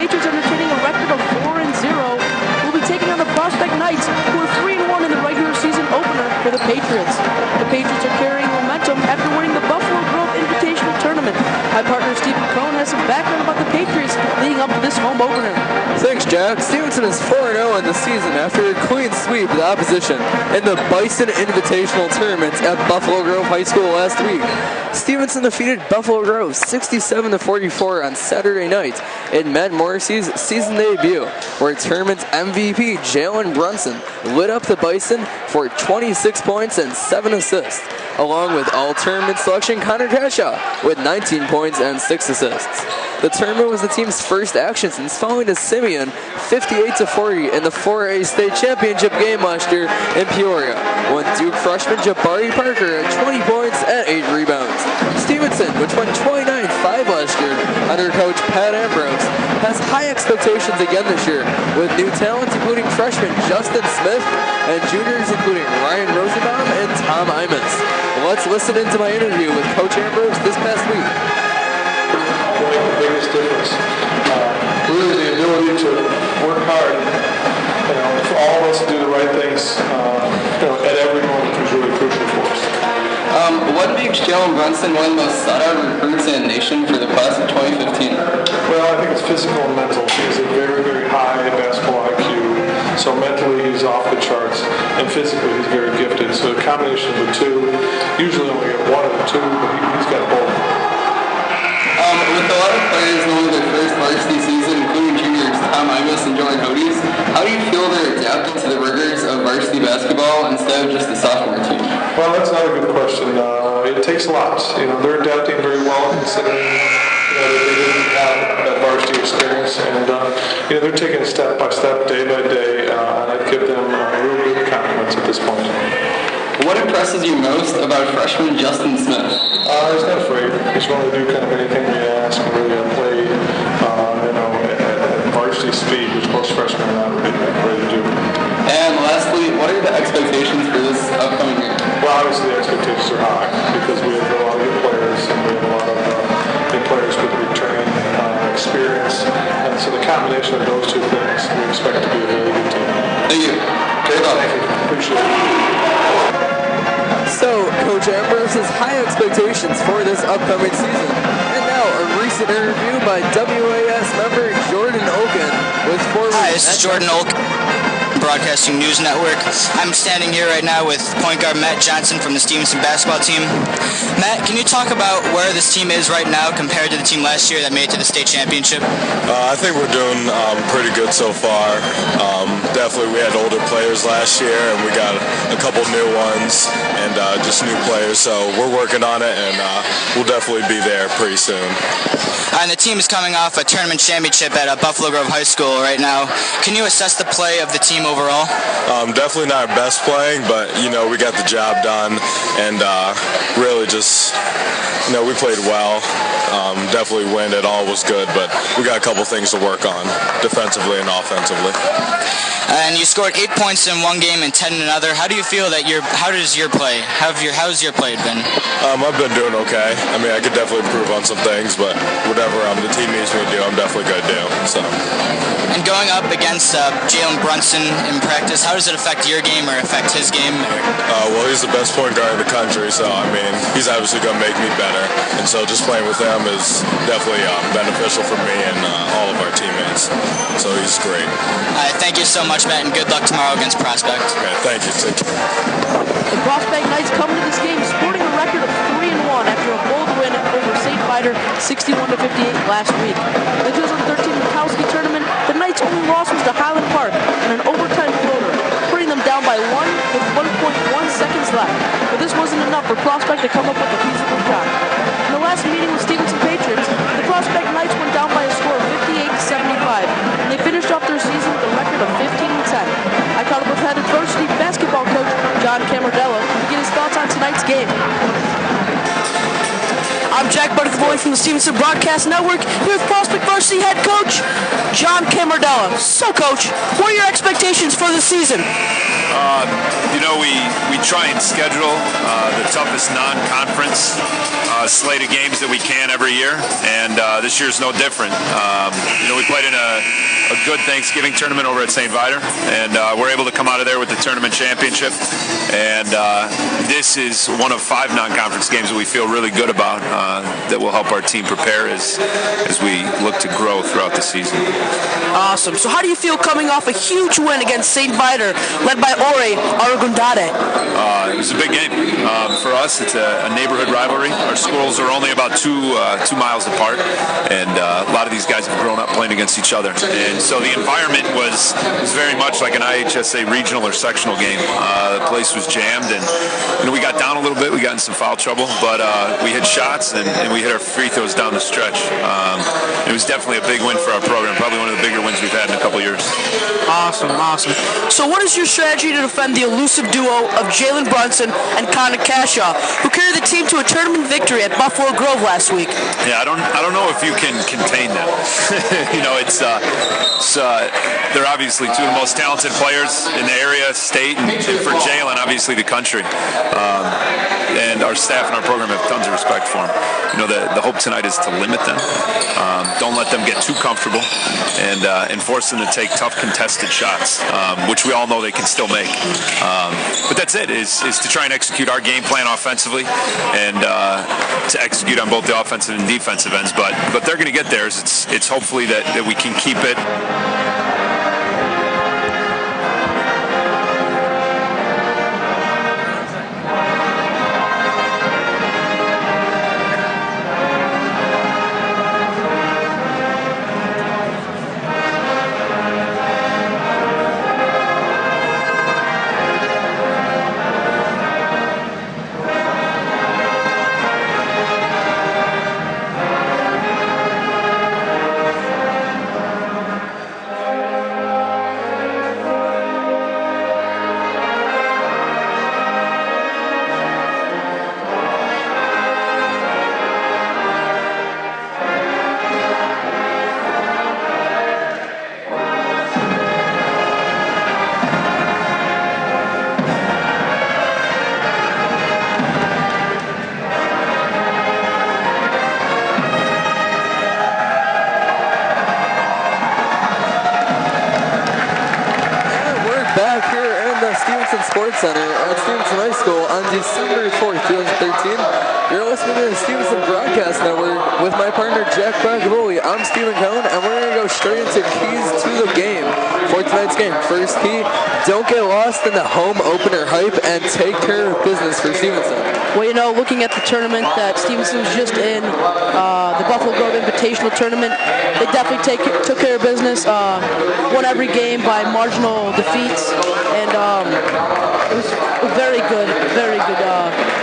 Patriots, entertaining a record of 4-0, will be taking on the Prospect Knights, who are 3-1 in the regular season opener for the Patriots. The Patriots are carrying momentum after winning the Buffalo Grove Invitational Tournament. My partner Stephen Cohn has some background about the Patriots leading up to this home opener. Thanks, Jack. Stevenson is 4-0 in the season after a clean sweep of the opposition in the Bison Invitational Tournament at Buffalo Grove High School last week. Stevenson defeated Buffalo Grove 67-44 on Saturday night in Matt Morrissey's season debut, where tournament MVP Jalen Brunson lit up the Bison for 26 points and 7 assists, along with all-tournament selection Connor Cashaw with 19 points and 6 assists. The tournament was the team's first action since falling to Simeon 58-40 in the 4A state championship game last year in Peoria, when Duke freshman Jabari Parker had 20 points and 8 rebounds. Stevenson, which won 29-5 last year under coach Pat Ambrose, has high expectations again this year, with new talent including freshman Justin Smith and juniors including Ryan Rosenbaum and Tom Imans. Let's listen into my interview with Coach Ambrose this past week. The biggest difference. Really the ability to work hard, for all of us to do the right things, at every moment is really crucial for us. What makes Jalen Brunson one of the most sought-out recruits in the nation for the class of 2015? Well, I think it's physical and mental. He has a very, very high basketball IQ. So mentally he's off the charts, and physically he's very gifted. So the combination of the two, usually only get one of the two, but he's got both. With a lot of players knowing their first varsity season, including juniors Tom Imus and Jordan Hodes, how do you feel they're adapting to the rigors of varsity basketball instead of just the sophomore team? Well, that's not a good question. It takes a lot. They're adapting very well, considering that they didn't have that varsity experience, and they're taking it step by step, day by day, and I'd give them real good compliments at this point. What impresses you most about freshman Justin Smith? He's not afraid. He's willing to do kind of anything we ask and really play, at varsity speed, which most freshmen are not really ready to do. And lastly, what are the expectations for this upcoming year? Well, obviously the expectations are high because we have a lot of good players and we have a lot of good players with returning experience. And so the combination of those two things, we expect to be a very good team. Thank you. Good luck. Thank you. Appreciate it. So, Coach Ambrose has high expectations for this upcoming season. And now, a recent interview by WAS member Jordan Oken with forward... Hi, this is Jordan Oken, Broadcasting News Network. I'm standing here right now with point guard Matt Johnson from the Stevenson basketball team. Matt, can you talk about where this team is right now compared to the team last year that made it to the state championship? I think we're doing pretty good so far. Definitely we had older players last year and we got a couple new ones and just new players, so we're working on it and we'll definitely be there pretty soon. And the team is coming off a tournament championship at Buffalo Grove High School right now. Can you assess the play of the team overall? Definitely not our best playing, but we got the job done and really just we played well. Definitely win it all was good, but we got a couple things to work on defensively and offensively. And you scored 8 points in one game and 10 in another. How do you feel that how's your play been? I've been doing okay. I could definitely improve on some things, but whatever the team needs me to do, I'm definitely going to do. So. And going up against Jalen Brunson in practice, how does it affect your game or affect his game? Well, he's the best point guard in the country, so he's obviously going to make me better. And so just playing with him is definitely beneficial for me and all of our teammates. So he's great. Thank you so much, Matt, and good luck tomorrow against Prospect. Okay, thank you. Take care. The Prospect Knights come into this game sporting a record of 3-1 after a bold win over St. Viator 61-58 last week. In the 2013 Mikowski tournament, the Knights' only loss was to Highland Park in an overtime floater, putting them down by 1 with 1.1 seconds left. But this wasn't enough for Prospect to come up with a feasible shot. In the last meeting with Stevenson Patriots, the Prospect Knights went down by a score of 58-75, and they finished off their season with a record of 15-10. I caught up with head adversity basketball coach John Camardella to get his thoughts on tonight's game. I'm Jack Buttercavoy from the Stevenson Broadcast Network here with Prospect Varsity head coach John Camardella. So, Coach, what are your expectations for the season? We try and schedule the toughest non-conference slate of games that we can every year, and this year's no different. We played in a good Thanksgiving tournament over at St. Viator, and we're able to come out of there with the tournament championship. And this is one of 5 non-conference games that we feel really good about that will help our team prepare as we look to grow throughout the season. Awesome. So how do you feel coming off a huge win against St. Viator, led by Ore Aragundade? It was a big game. For us, it's a neighborhood rivalry. Our schools are only about 2 miles apart, and a lot of these guys have grown up playing against each other. And so the environment was very much like an IHSA regional or sectional game. The place was jammed, and we got down a little bit. We got in some foul trouble, but we hit shots, and we hit our free throws down the stretch. It was definitely a big win for our program, probably one of the bigger wins we've had in a couple years. Awesome. So what is your strategy to defend the elusive duo of Jalen Brunson and Connor Cashaw, who carried the team to a tournament victory at Buffalo Grove last week? Yeah, I don't know if you can contain them. They're obviously 2 of the most talented players in the area, state, and for Jalen, obviously the country. And our staff and our program have tons of respect for him. The hope tonight is to limit them. Don't let them get too comfortable, and force them to take tough contested shots, which we all know they can still make. But that's it, is to try and execute our game plan offensively, and to execute on both the offensive and defensive ends. But they're going to get theirs. It's hopefully that we can keep it. Sports Center at Stevenson High School on December 4th, 2013. You're listening to the Stevenson Broadcast Network with my partner Jack Bagavoli. I'm Stephen Cohn, and we're going to go straight into keys to the game for tonight's game. First key, don't get lost in the home opener hype and take care of business for Stevenson. Well, looking at the tournament that Stevenson was just in, the Buffalo Grove Invitational Tournament, they definitely took care of business, won every game by marginal defeats, and it was a very good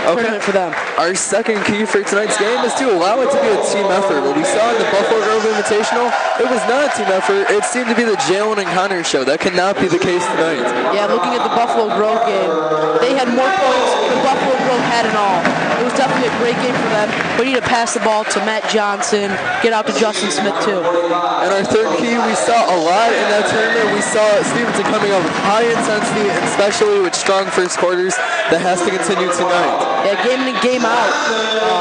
tournament for them. Our second key for tonight's game is to allow it to be a team effort. What we saw in the Buffalo Grove Invitational, it was not a team effort. It seemed to be the Jalen and Connor show. That cannot be the case tonight. Yeah, looking at the Buffalo Grove game, they had more points than Buffalo Grove had in all. It was definitely a great game for them. We need to pass the ball to Matt Johnson, get out to Justin Smith too. And our third key, we saw a lot in that tournament. We saw Stevenson coming up with high intensity, and especially with strong first quarters. That has to continue tonight. Yeah, game in and game out.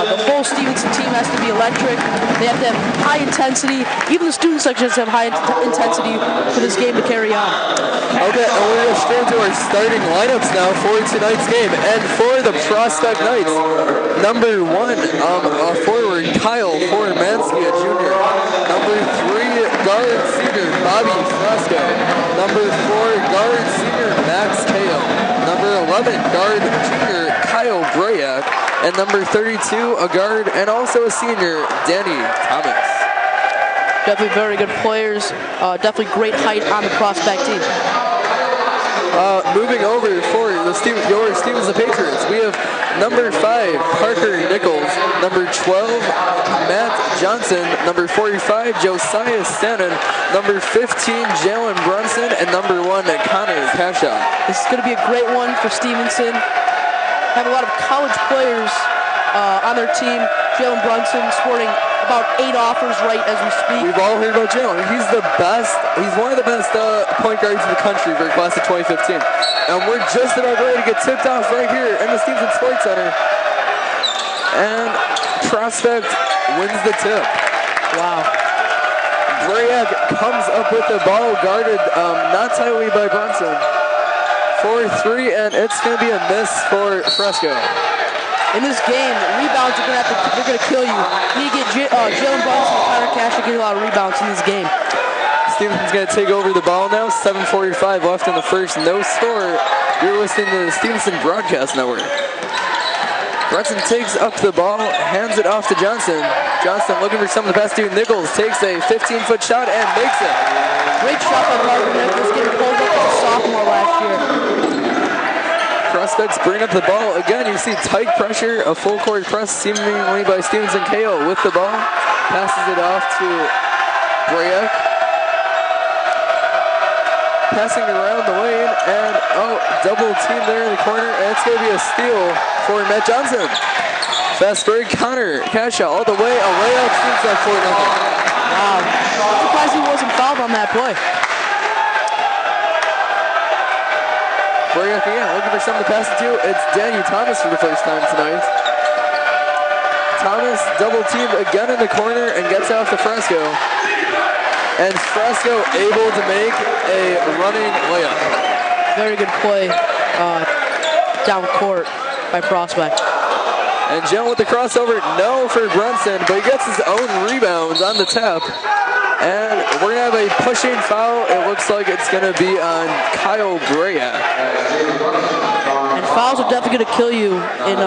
The whole Stevenson team has to be electric. They have to have high intensity. Even the student sections have high intensity for this game to carry on. Okay, and we're going to straight to our starting lineups now for tonight's game. And for the Prospect Knights, number 1, forward Kyle Formansky, a junior. Number 3, guard senior Bobby Fresco. Number 4, guard senior Max Teo. Number 11, guard junior Kyle Brayak. And number 32, a guard and also a senior, Danny Thomas. Definitely very good players. Definitely great height on the Prospect team. Moving over for your Stevenson Patriots, we have number 5, Parker Nichols, number 12, Matt Johnson, number 45, Josiah Stanton, number 15, Jalen Brunson, and number 1, Connor Cashaw. This is going to be a great one for Stevenson. Have a lot of college players on their team. Jalen Brunson sporting about 8 offers right as we speak. We've all heard about Jalen. He's the best. He's one of the best point guards in the country for class of 2015. And we're just about ready to get tipped off right here in the Stevenson Sports Center. And Prospect wins the tip. Wow. Brayak comes up with the ball, guarded not tightly by Brunson. 4-3, and it's going to be a miss for Fresco. In this game, rebounds are they're gonna kill you. You need to get Jalen Brunson and Connor Cash to get a lot of rebounds in this game. Stevenson's gonna take over the ball now. 7:45 left in the first. No score. You're listening to the Stevenson Broadcast Network. Brunson takes up the ball, hands it off to Johnson. Johnson looking for someone to pass to. Nichols takes a 15-foot shot and makes it. Great shot by Parker Nichols, getting pulled up as a sophomore last year. Prospects bring up the ball. Again, you see tight pressure, a full court press seemingly by Stevenson. KO with the ball. Passes it off to Brayak. Passing around the lane, and double team there in the corner, and it's going to be a steal for Matt Johnson. Fast break, Connor Cashaw all the way, a layup, Stevenson up 4-0. Wow, I'm surprised he wasn't fouled on that play. Brayak again, looking for someone to pass it to. It's Daniel Thomas for the first time tonight. Thomas double teamed again in the corner and gets off to Fresco. And Fresco able to make a running layup. Very good play down court by Prospect. And Jalen with the crossover, no for Brunson, but he gets his own rebounds on the tap. And we're going to have a pushing foul. It looks like it's going to be on Kyle Brayak. And fouls are definitely going to kill you in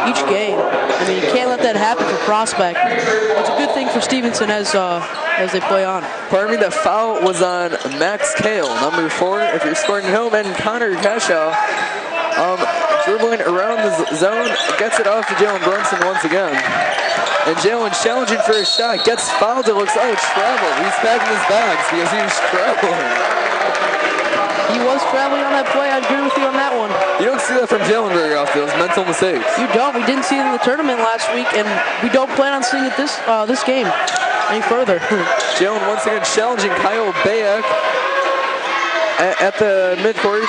each game. I mean, you can't let that happen for Prospect. It's a good thing for Stevenson as they play on. Pardon me, the foul was on Max Kale, number 4, if you're scoring at home, and Connor Cashaw dribbling around the zone, gets it off to Jalen Brunson once again. And Jalen challenging for a shot, gets fouled, it looks, travel. He's packing his bags because he was traveling. He was traveling on that play. I agree with you on that one. You don't see that from Jalen very often, those mental mistakes. You don't. We didn't see it in the tournament last week, and we don't plan on seeing it this game any further. Jalen once again challenging Kyle Brayak at the midcourt.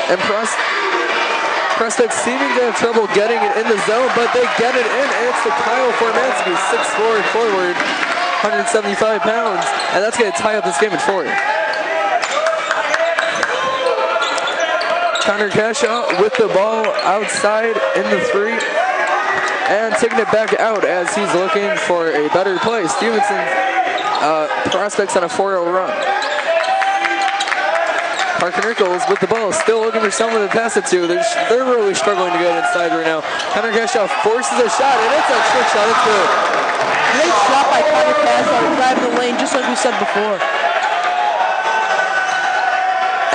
And Prospect seeming to have trouble getting it in the zone, but they get it in, and it's to Kyle Formansky, 6'4" forward, 175 pounds, and that's going to tie up this game at 4. Connor Cashaw with the ball outside in the 3, and taking it back out as he's looking for a better play. Stevenson Prospects on a 4-0 run. Parker Nichols with the ball, still looking for someone to pass it to. They're really struggling to get inside right now. Connor Cashaw forces a shot, and it's a trick shot. It's good. Great shot by Connor Cashaw to drive the lane, just like we said before.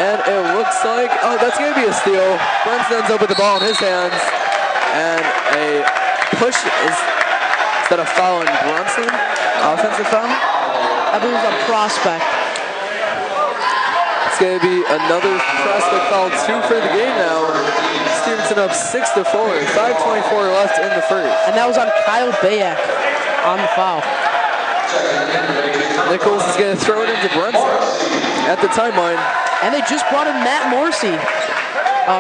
And it looks like, that's going to be a steal. Brunson ends up with the ball in his hands. And a push is that a foul on Brunson? Offensive foul? I believe it's on Prospect. It's going to be another Prospect foul, 2 for the game now. Stevenson up 6-4, 5:24 left in the first. And that was on Kyle Brayak on the foul. Nichols is going to throw it into Brunson at the timeline. And they just brought in Matt Morrissey,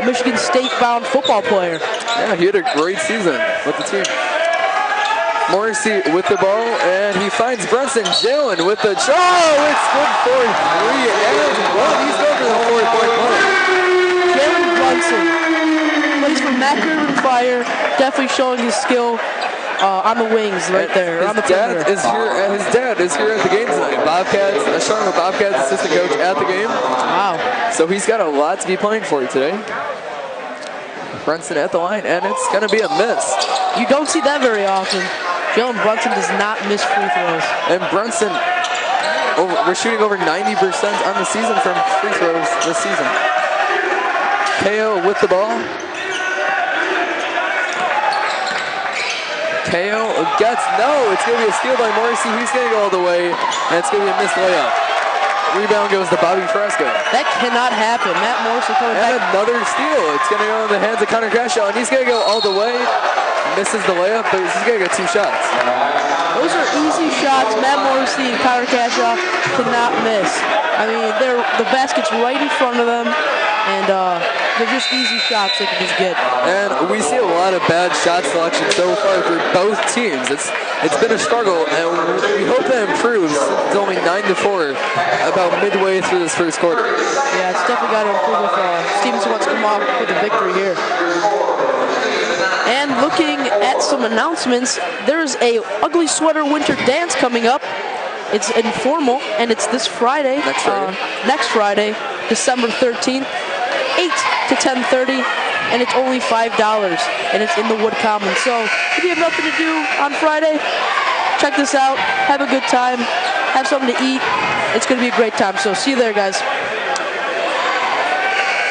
Michigan State-bound football player. Yeah, he had a great season with the team. Morrissey with the ball, and he finds Brunson. Jalen with the... it's good for 3, and 1. He's going for the 4-point play. Jalen Brunson plays for McGirt Fire, definitely showing his skill on the wings right there. His dad is here at the game tonight. Sean Bobcats assistant coach at the game. Wow. So he's got a lot to be playing for today. Brunson at the line, and it's going to be a miss. You don't see that very often. Jalen Brunson does not miss free throws. And Brunson, we're shooting over 90% on the season from free throws this season. KO with the ball. KO gets, it's going to be a steal by Morrissey. He's going to go all the way, and it's going to be a missed layup. rebound goes to Bobby Fresco. That cannot happen. Matt Morrissey coming And back. another steal. It's going to go in the hands of Connor Cashaw, and he's going to go all the way. Misses the layup, but he's going to get 2 shots. Those are easy shots. Matt Morrissey and Connor Cashaw cannot miss. I mean, the basket's right in front of them, and they're just easy shots they can just get. And we see a lot of bad shot selection so far for both teams. It's been a struggle, and we hope that improves. It's only 9-4 about midway through this first quarter. Yeah, it's definitely got to improve if Stevenson wants to come off with a victory here. And looking at some announcements, there's a Ugly Sweater Winter Dance coming up. It's informal, and it's this Friday. Next Friday, December 13th, 8 to 10:30, and it's only $5, and it's in the Wood Common. So if you have nothing to do on Friday, check this out. Have a good time. Have something to eat. It's going to be a great time. So see you there, guys.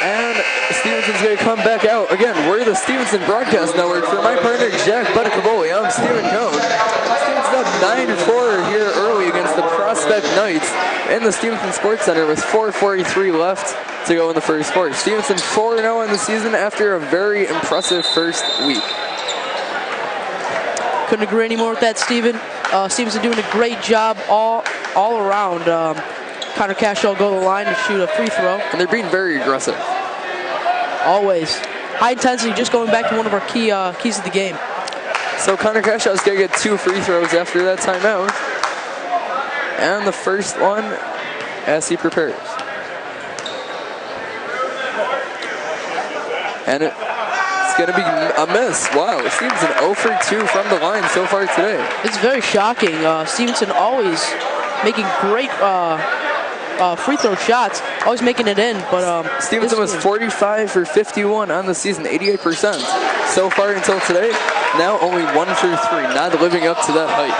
And Stevenson's going to come back out. Again, we're the Stevenson Broadcast Network. For my partner, Jack Buttacavoli, I'm Stephen Cohn. Stevenson's up 9-4 here early against the Prospect Knights in the Stevenson Sports Center with 4:43 left to go in the first quarter. Stevenson 4-0 in the season after a very impressive first week. Couldn't agree anymore with that, Steven. Stevenson doing a great job all around. Connor Cashaw will go to the line to shoot a free throw. And they're being very aggressive. Always. High intensity, just going back to one of our keys of the game. So Connor Cashaw is going to get 2 free throws after that timeout. And the first one as he prepares. And it's going to be a miss. Wow, Stevenson 0 for 2 from the line so far today. It's very shocking. Stevenson always making great free throw shots, always making it in. But Stevenson was 45 for 51 on the season, 88% so far until today. Now only 1 for 3, not living up to that hype.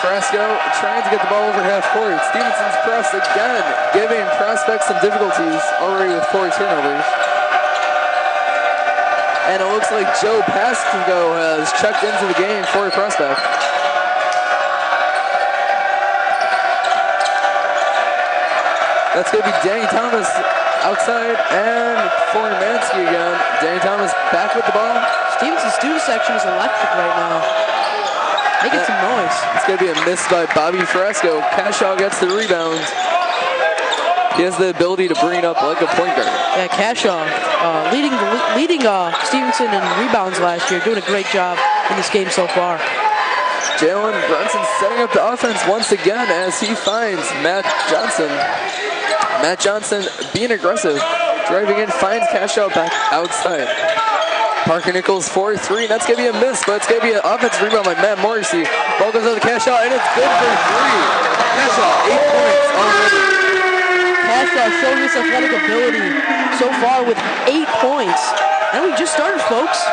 Frasco trying to get the ball over half court. Stevenson's press again, giving Prospect some difficulties already with 4 turnovers. And it looks like Joe Pasco has checked into the game for Prospect. That's going to be Danny Thomas outside, and for Mansky again. Danny Thomas back with the ball. Stevenson's student section is electric right now. Making some noise. It's going to be a miss by Bobby Frasco. Cashaw gets the rebound. He has the ability to bring it up like a point guard. Yeah, Cashaw leading Stevenson in rebounds last year, doing a great job in this game so far. Jalen Brunson setting up the offense once again as he finds Matt Johnson. Matt Johnson being aggressive, driving in, finds Cashaw back outside. Parker Nichols 4-3, that's going to be a miss, but it's going to be an offensive rebound by Matt Morrissey. Ball goes out to Cashaw, and it's good for 3. Cashaw, 8 points already. Cashaw showing his athletic ability so far with 8 points. And we just started, folks.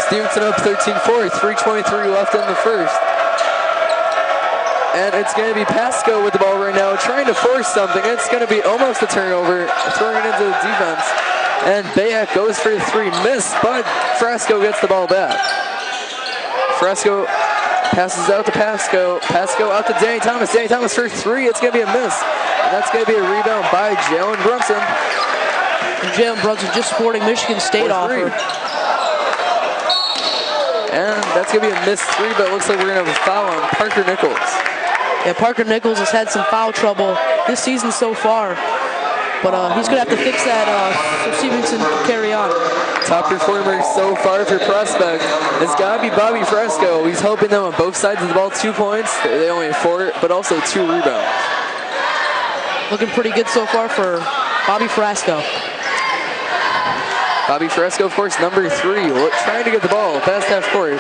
Stevenson up 13-4, 3:23 left in the first. And it's going to be Pasco with the ball right now, trying to force something. It's going to be almost a turnover, throwing it into the defense. And Bayak goes for 3, miss, but Frasco gets the ball back. Frasco passes out to Pasco. Pasco out to Danny Thomas. Danny Thomas for 3. It's going to be a miss. And that's going to be a rebound by Jalen Brunson. And Jalen Brunson just sporting Michigan State offer. And that's going to be a missed 3, but it looks like we're going to have a foul on Parker Nichols. Yeah, Parker Nichols has had some foul trouble this season so far, but he's going to have to fix that so Stevenson can carry on. Top performer so far for Prospect has got to be Bobby Frasco. He's helping them on both sides of the ball. 2 points. They only have 4, but also 2 rebounds. Looking pretty good so far for Bobby Frasco. Bobby Frasco, of course, number 3, trying to get the ball past half court.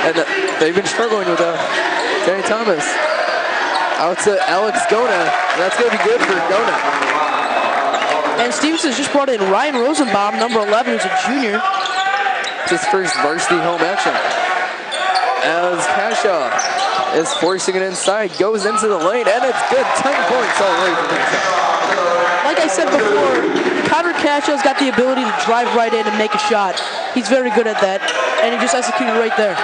And they've been struggling with Danny Thomas. Out to Alex Gona. That's going to be good for Gona. And Stevenson's just brought in Ryan Rosenbaum, number 11, who's a junior. It's his first varsity home action. As Cashaw is forcing it inside, goes into the lane, and it's good. 10 points already for Cashaw. Like I said before, Connor Cashaw's got the ability to drive right in and make a shot. He's very good at that, and he just executed right there.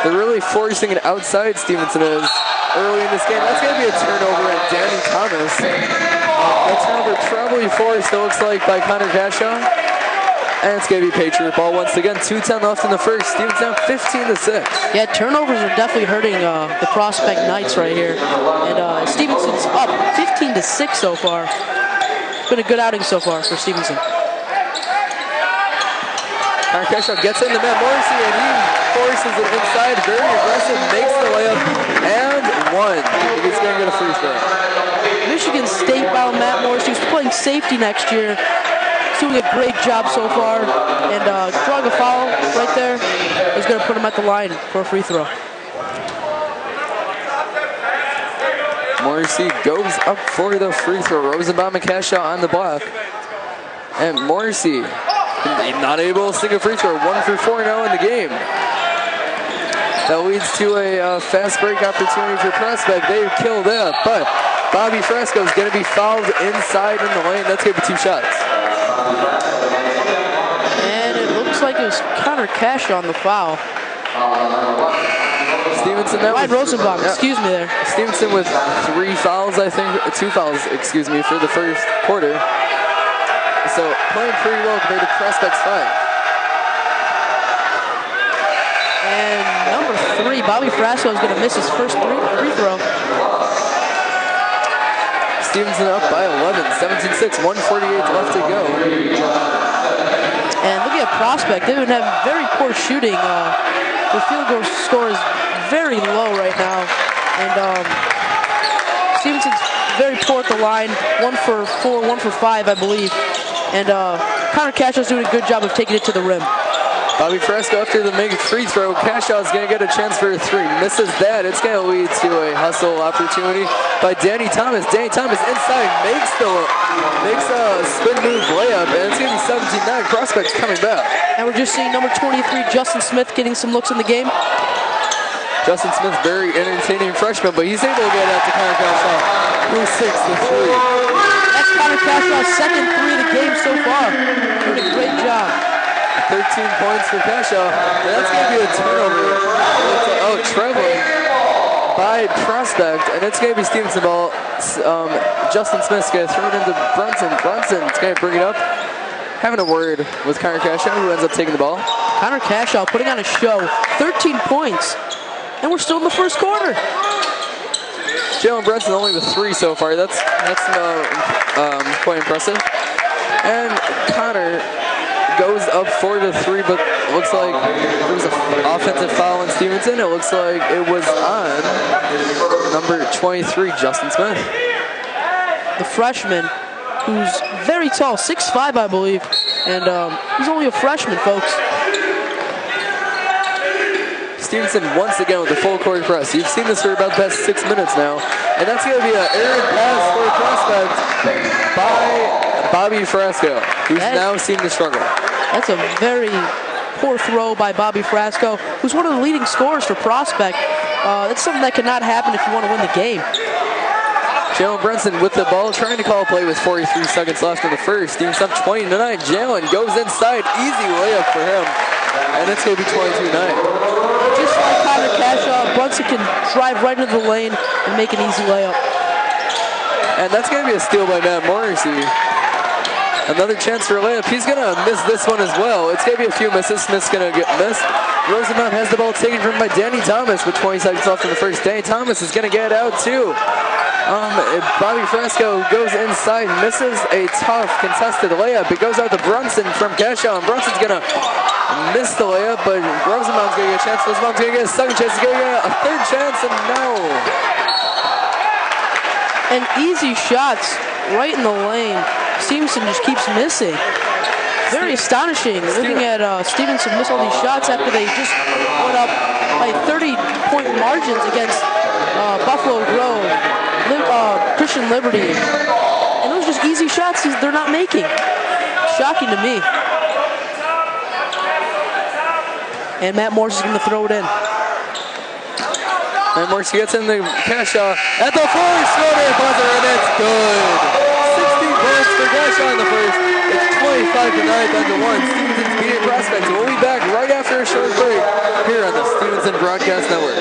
They're really forcing it outside, Stevenson is, early in this game. That's going to be a turnover at Danny Thomas. That turnover probably forced, it looks like, by Connor Cashaw. And it's going to be Patriot ball once again. 2:10 left in the first. Stevenson 15-6. Yeah, turnovers are definitely hurting the Prospect Knights right here. And Stevenson's up 15-6 so far. It's been a good outing so far for Stevenson. Connor Cashaw gets into Matt Morrissey and he forces it inside. Very aggressive, makes the layup, and one. He's going to get a free throw. Michigan State bound Matt Morrissey, who's playing safety next year. He's doing a great job so far. And drawing a foul right there is going to put him at the line for a free throw. Morrissey goes up for the free throw. Rosenbaum and Cashaw on the block. And Morrissey not able to sink a free throw. 1 for 4 now in the game. That leads to a fast break opportunity for Prospect. They kill that, but Bobby Frasco is going to be fouled inside in the lane. That's going to be 2 shots. And it looks like it was Connor Cashaw on the foul. Stevenson, that Ryan Rosenbaum, excuse me there. Stevenson with 3 fouls, I think, 2 fouls, excuse me, for the first quarter. So playing pretty well compared to Prospect's 5. And number 3, Bobby Frasco is going to miss his first free throw. Stevenson up by 11, 17-6, 1:48 left to go. And looking at Prospect, they've been having very poor shooting. Their field goal score is very low right now. And Stevenson's very poor at the line, 1 for 4, 1 for 5, I believe. And Connor Cashaw's doing a good job of taking it to the rim. Bobby Frasco after the make free throw. Cashaw's going to get a chance for a 3. Misses that. It's going to lead to a hustle opportunity by Danny Thomas. Danny Thomas inside makes a spin move layup, and it's going to be 17-9. Prospects coming back. And we're just seeing number 23, Justin Smith, getting some looks in the game. Justin Smith, very entertaining freshman, but he's able to get out to Connor Cashaw. Who 6 to 3. That's Connor Cashaw's second 3 of the game so far. Doing a great job. 13 points for Cashaw. That's going to be a turnover. Oh, traveling by Prospect, and it's going to be Stevenson ball. Justin Smith's going to throw it into Brunson. Brunson's going to bring it up. Having a word with Connor Cashaw, who ends up taking the ball. Connor Cashaw putting on a show. 13 points. And we're still in the first quarter. Jalen Brunson only with 3 so far. That's quite impressive. And Connor goes up 4 to 3, but it looks like there was an offensive foul on Stevenson. It looks like it was on number 23, Justin Smith. The freshman, who's very tall, 6'5", I believe. And he's only a freshman, folks. Stevenson once again with the full court press. You've seen this for about the past 6 minutes now. And that's going to be an errant pass for Prospect by Bobby Frasco, who's now seen the struggle. That's a very poor throw by Bobby Frasco, who's one of the leading scorers for Prospect. That's something that cannot happen if you want to win the game. Jalen Brunson with the ball, trying to call a play with 43 seconds left in the first. Stevenson up 20-9. Jalen goes inside. Easy layup for him. And it's going to be 22-9. Just like Connor Cashaw, Brunson can drive right into the lane and make an easy layup. And that's going to be a steal by Matt Morrissey. Another chance for a layup. He's going to miss this one as well. It's going to be a few misses. Smith's going to get missed. Rosenbaum has the ball taken from by Danny Thomas with 20 seconds left in the first. Danny Thomas is going to get it out too. Bobby Frasco goes inside, misses a tough contested layup. It goes out to Brunson from Cashaw, and Brunson's going to miss the layup, but Rosenbaum's going to get a chance. Rosenbaum's going to get a second chance. He's going to get a third chance, and no. And easy shots right in the lane. Stevenson just keeps missing. Very astonishing. Looking at Stevenson miss all these shots after they just went up by 30-point margins against Buffalo Grove, Christian Liberty. And those are just easy shots they're not making. Shocking to me. And Matt Morris is going to throw it in. And Morris gets in the Cashaw at the first quarter buzzer, and it's good. 16 points for Cashaw in the first. It's 25-9 down to 1. Stevenson's beating Prospect. We'll be back right after a short break here on the Stevenson Broadcast Network.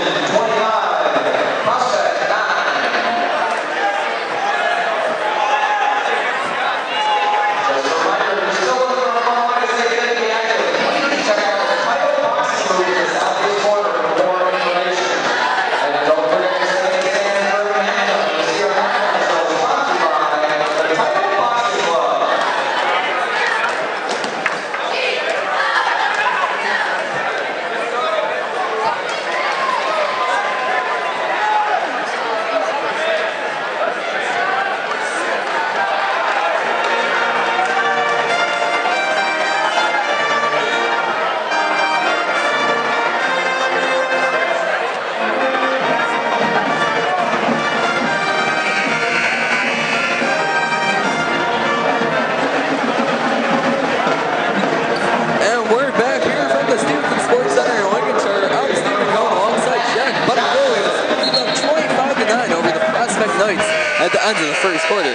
At the end of the first quarter.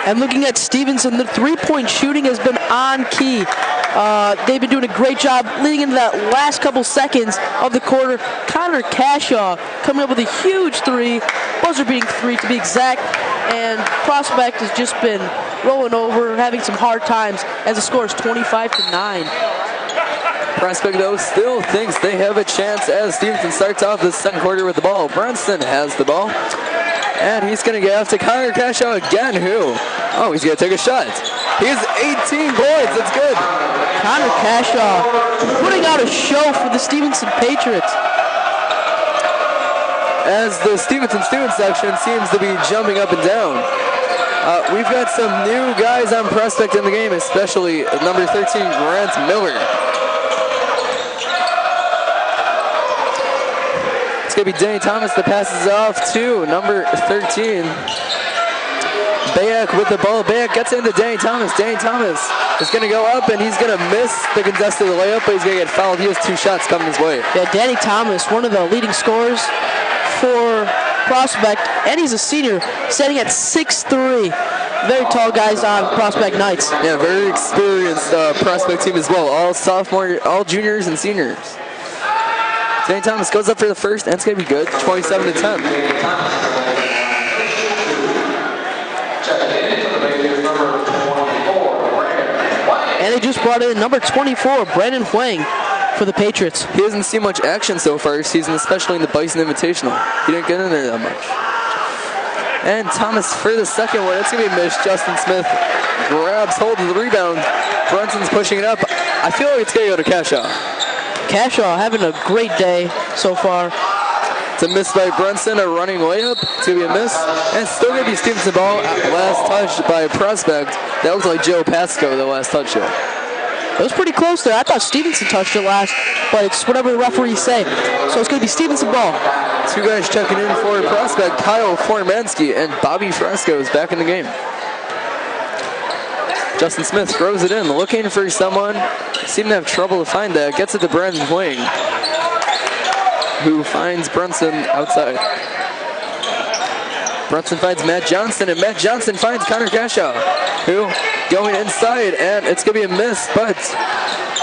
And looking at Stevenson, the three-point shooting has been on key. They've been doing a great job leading into that last couple seconds of the quarter. Connor Cashaw coming up with a huge three, buzzer beating three to be exact, and Prospect has just been rolling over, having some hard times as the score is 25-9. Prospect, though, still thinks they have a chance as Stevenson starts off the second quarter with the ball. Brunson has the ball. And he's going to get off to Connor Cashaw again, he's going to take a shot. He has 18 points. That's good. Connor Cashaw putting out a show for the Stevenson Patriots. As the Stevenson student section seems to be jumping up and down. We've got some new guys on Prospect in the game, especially number 13, Grant Miller. It's going to be Danny Thomas that passes off to number 13. Bayak with the ball. Bayak gets into Danny Thomas. Danny Thomas is going to go up, and he's going to miss the contested layup, but he's going to get fouled. He has 2 shots coming his way. Yeah, Danny Thomas, one of the leading scorers for Prospect, and he's a senior, standing at 6'3". Very tall guys on Prospect Knights. Yeah, very experienced Prospect team as well. All sophomore, all juniors and seniors. Danny Thomas goes up for the first, and it's going to be good. 27-10. And they just brought in number 24, Brandon Huang, for the Patriots. He hasn't seen much action so far this season, especially in the Bison Invitational. He didn't get in there that much. And Thomas for the second one. It's going to be missed. Justin Smith grabs hold of the rebound. Brunson's pushing it up. I feel like it's going to go to Cashaw. Cashaw having a great day so far. It's a miss by Brunson, a running layup. It's going to be a miss. And it's still going to be Stevenson ball. Last touch by Prospect. That looks like Joe Pasco, the last touch there. It was pretty close there. I thought Stevenson touched it last, but it's whatever the referees say. So it's going to be Stevenson ball. 2 guys checking in for Prospect. Kyle Formansky and Bobby Fresco is back in the game. Justin Smith throws it in, looking for someone. Seemed to have trouble to find that. Gets it to Brandon Huang, who finds Brunson outside. Brunson finds Matt Johnson, and Matt Johnson finds Connor Cashaw, who going inside, and it's going to be a miss, but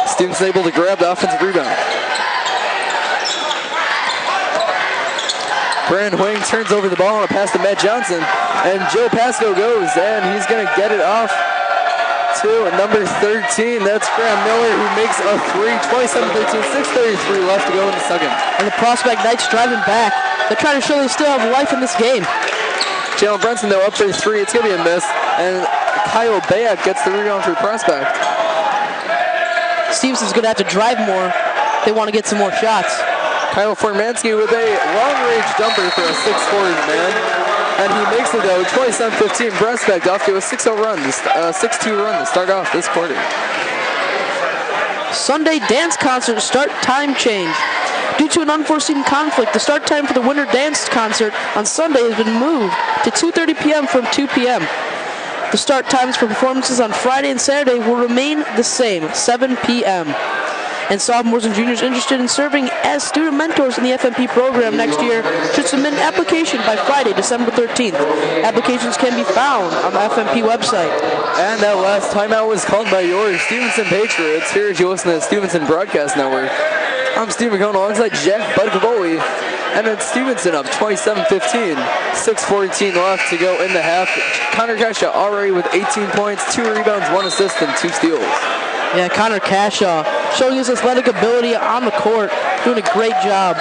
Stevenson's able to grab the offensive rebound. Brandon Huang turns over the ball and a pass to Matt Johnson, and Joe Pasco goes, and he's going to get it off to number 13. That's Graham Miller, who makes a three. 27-13, 6:33 left to go in the second. And the Prospect Knights driving back. They're trying to show they still have life in this game. Jalen Brunson, though, up for 3. It's going to be a miss. And Kyle Bayak gets the rebound for Prospect. Stevenson's going to have to drive more. They want to get some more shots. Kyle Formansky with a long-range jumper for a 6'4" man. And he makes it, though. 27-15 Prospect off to a 6-0 run, 6-2 run to start off this quarter. Sunday dance concert start time change. Due to an unforeseen conflict, the start time for the winter dance concert on Sunday has been moved to 2:30 p.m. from 2 p.m. The start times for performances on Friday and Saturday will remain the same, 7 p.m. And sophomores and juniors interested in serving as student mentors in the FMP program next year should submit an application by Friday, December 13th. Applications can be found on the FMP website. And that last timeout was called by your Stevenson Patriots. Here as you listen to the Stevenson Broadcast Network. I'm Steve McCone alongside Jack Bud Cavoli. And then Stevenson up 27-15. 6:14 left to go in the half. Connor Cashaw already with 18 points, 2 rebounds, 1 assist, and 2 steals. Yeah, Connor Cashaw showing his athletic ability on the court, doing a great job.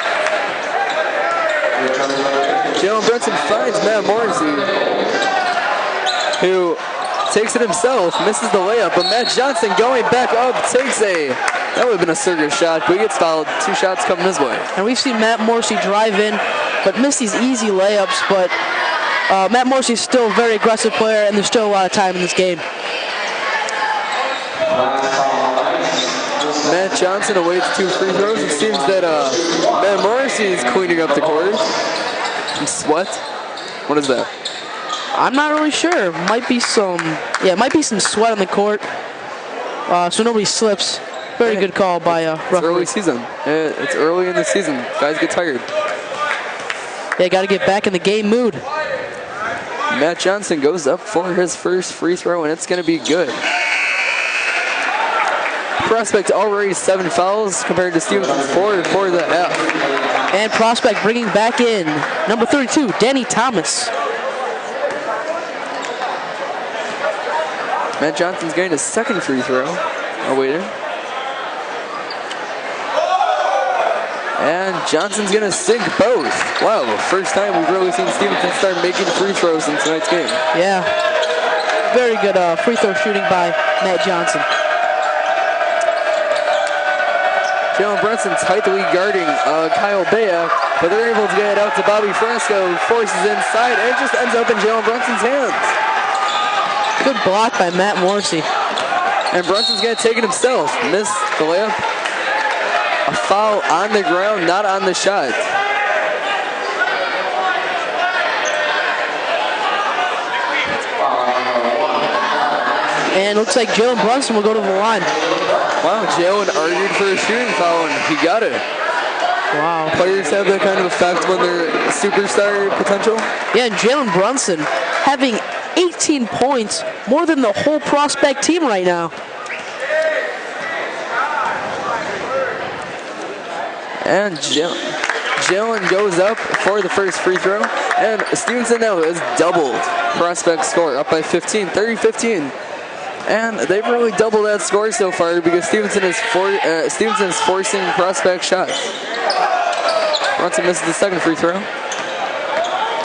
Jalen Brunson finds Matt Morrissey, who takes it himself, misses the layup, but Matt Johnson going back up takes that would have been a circus shot, but he gets fouled. 2 shots coming his way. And we've seen Matt Morrissey drive in, but miss these easy layups, but Matt Morrissey is still a very aggressive player, and there's still a lot of time in this game. Matt Johnson awaits 2 free throws. It seems that Matt Morrissey is cleaning up the court. Some sweat. What is that? I'm not really sure. Might be some sweat on the court, so nobody slips. Very good call by It's referee. early season. It's early in the season. Guys get tired. They got to get back in the game mood. Matt Johnson goes up for his first free throw, and it's going to be good. Prospect already 7 fouls compared to Stevenson's 4 for the half. And Prospect bringing back in number 32, Danny Thomas. Matt Johnson's getting his second free throw. Awaited. And Johnson's going to sink both. Wow, first time we've really seen Stevenson start making free throws in tonight's game. Yeah, very good free throw shooting by Matt Johnson. Jalen Brunson tightly guarding Kyle Bayak, but they're able to get it out to Bobby Frasco, who forces inside, and it just ends up in Jalen Brunson's hands. Good block by Matt Morrissey. And Brunson's going to take it himself. Missed the layup. A foul on the ground, not on the shot. And looks like Jalen Brunson will go to the line. Wow, Jalen argued for a shooting foul, and he got it. Wow. Players have that kind of effect when they're superstar potential. Yeah, and Jalen Brunson having 18 points, more than the whole Prospect team right now. And Jalen goes up for the first free throw. And Stevenson now has doubled Prospect score, up by 15, 30-15. And they've really doubled that score so far because Stevenson is forcing Prospect shots. Brunson misses the second free throw.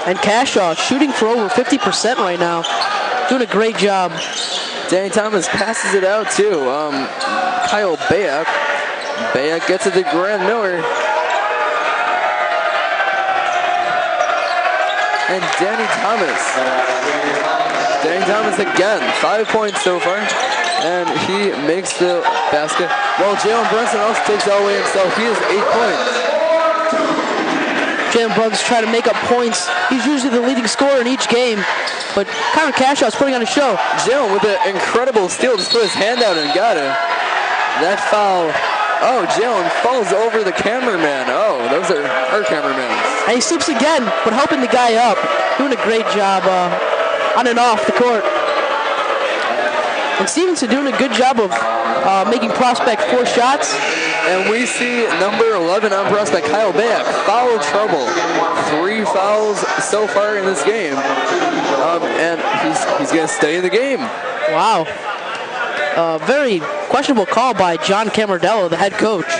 And Cashaw shooting for over 50% right now. Doing a great job. Danny Thomas passes it out to Kyle Bayak. Bayak gets it to Grant Miller. And Danny Thomas again, 5 points so far. And he makes the basket. Well, Jalen Brunson also takes it all the way himself. He has 8 points. Jalen Brunson trying to make up points. He's usually the leading scorer in each game. But Connor Cashaw is putting on a show. Jalen with an incredible steal, just put his hand out and got it. That foul. Oh, Jalen falls over the cameraman. Oh, those are our cameramen. And he slips again, but helping the guy up. Doing a great job on and off the court. And Stevenson doing a good job of making Prospect 4 shots. And we see number 11 on Prospect, Kyle Bayak, foul trouble. 3 fouls so far in this game. And he's going to stay in the game. Wow. Very questionable call by John Camardello, the head coach.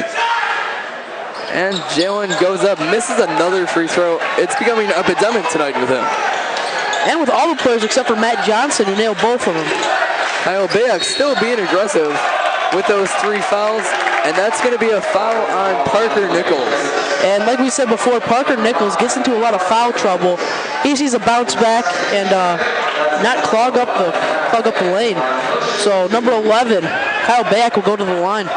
And Jalen goes up, misses another free throw. It's becoming an epidemic tonight with him. And with all the players except for Matt Johnson, who nailed both of them. Kyle Bayak still being aggressive with those 3 fouls. And that's going to be a foul on Parker Nichols. And like we said before, Parker Nichols gets into a lot of foul trouble. He just needs to bounce back and not clog up the lane. So number 11, Kyle Bayak will go to the line.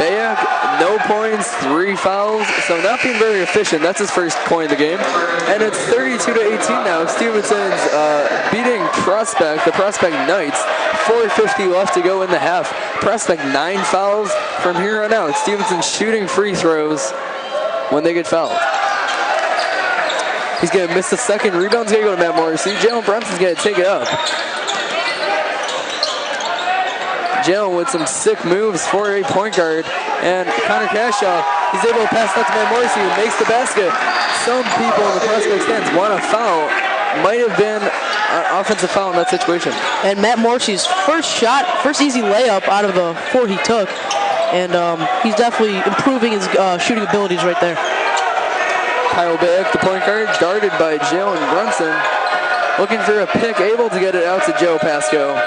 Bayak, no points, 3 fouls, so not being very efficient. That's his first point of the game. And it's 32-18 now. Stevenson's beating Prospect, the Prospect Knights. 4:50 left to go in the half. Prospect 9 fouls from here on out. Stevenson's shooting free throws when they get fouled. He's going to miss the second. Rebound's going to go to Matt Morrissey. Jalen Brunson's going to take it up. Jalen with some sick moves for a point guard. And Connor Cashaw, he's able to pass that to Matt Morrissey, who makes the basket. Some people in the Prospect stands want a foul. Might have been an offensive foul in that situation. And Matt Morrissey's first shot, first easy layup out of the 4 he took. And he's definitely improving his shooting abilities right there. Kyle Bayak, the point guard, guarded by Jalen Brunson. Looking for a pick, able to get it out to Joe Pasco.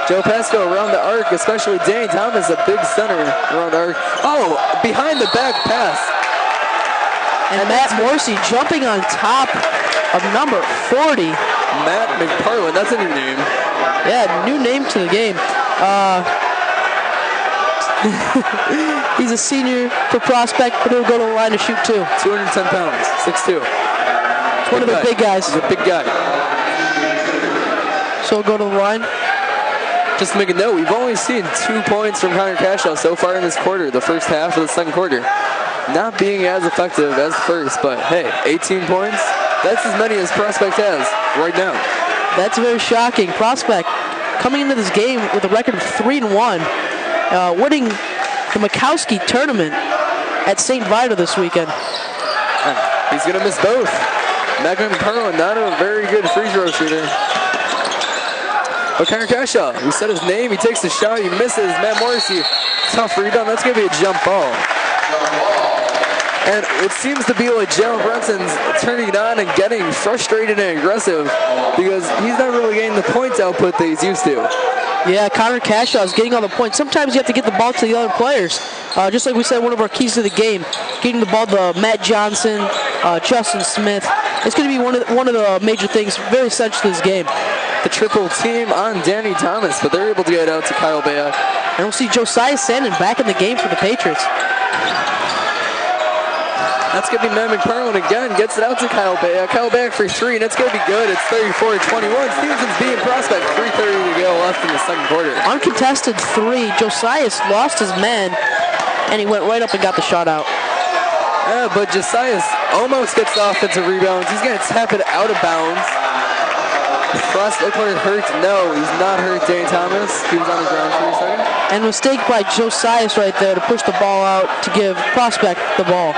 Joe Pasco around the arc, especially Danny Thomas, a big center around the arc. Oh, behind the back pass. And Matt Morrissey jumping on top of number 40. Matt McParland, that's a new name. Yeah, new name to the game. He's a senior for Prospect, but he'll go to the line to shoot too. 210 pounds, 6'2". One of the big guys. He's a big guy. So he'll go to the line. Just to make a note, we've only seen 2 points from Connor Cashaw so far in this quarter, the first half of the second quarter. Not being as effective as the first, but hey, 18 points, that's as many as Prospect has right now. That's very shocking. Prospect coming into this game with a record of 3-1, winning the Mikowski tournament at St. Vita this weekend. He's going to miss both. Matt McParland, not a very good free throw shooter. But Connor Cashaw, we said his name, he takes the shot, he misses. Matt Morrissey, tough rebound, that's going to be a jump ball. And it seems to be like Jalen Brunson's turning it on and getting frustrated and aggressive because he's not really getting the points output that he's used to. Yeah, Connor Cashaw is getting all the points. Sometimes you have to get the ball to the other players. Just like we said, one of our keys to the game, getting the ball to Matt Johnson, Justin Smith. It's going to be one of the major things, very essential to this game. The triple team on Danny Thomas, but they're able to get out to Kyle Bayak. And we'll see Josiah Sandin back in the game for the Patriots. That's going to be Matt McParland again. Gets it out to Kyle Bayak. Kyle Bayak for 3, and it's going to be good. It's 34-21. Stevenson's beating Prospect. 3:30 to go left in the second quarter. Uncontested 3. Josias lost his man, and he went right up and got the shot out. Yeah, but Josias almost gets the offensive rebounds. He's going to tap it out of bounds. Prospect hurt. No, he's not hurt. Danny Thomas. He was on the ground for a second. And mistake by Josias right there to push the ball out to give Prospect the ball.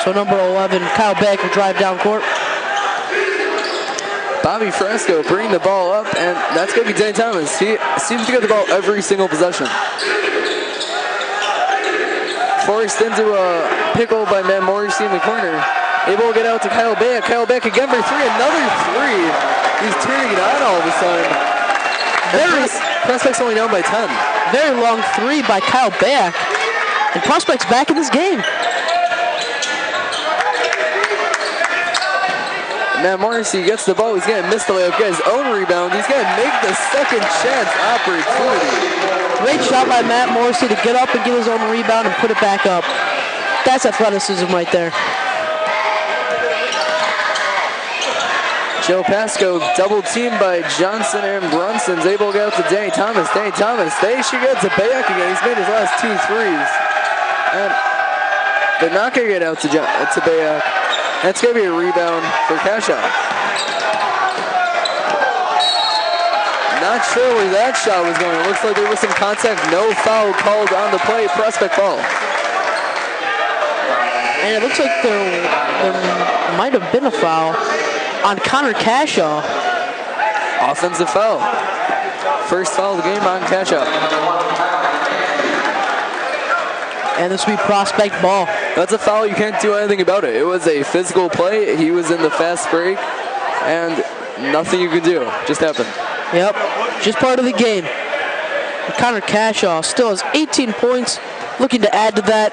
So number 11, Kyle Beck will drive down court. Bobby Frasco bringing the ball up, and that's going to be Danny Thomas. He seems to get the ball every single possession. Forced into a pickle by Matt Morrissey in the corner. Able to get out to Kyle Beck. Kyle Beck again for 3, another 3. He's turning it on all of a sudden. Prospect's only down by 10. Very long 3 by Kyle Beck. And Prospect's back in this game. Matt Morrissey gets the ball. He's going to miss the layup. Get his own rebound. He's going to make the second chance opportunity. Great shot by Matt Morrissey to get up and get his own rebound and put it back up. That's athleticism right there. Joe Pasco double teamed by Johnson and Brunson's able to get out to Danny Thomas. Danny Thomas, they should get to Bayak again. He's made his last 2 threes. And they're not going to get out to Bayak. That's going to be a rebound for Cashaw. Not sure where that shot was going. It looks like there was some contact. No foul called on the play. Prospect ball. And it looks like there might have been a foul on Connor Cashaw. Offensive foul. First foul of the game on Cashaw. And this will be Prospect ball. That's a foul. You can't do anything about it. It was a physical play. He was in the fast break, and nothing you can do. Just happened. Yep, just part of the game. And Connor Cashaw still has 18 points, looking to add to that.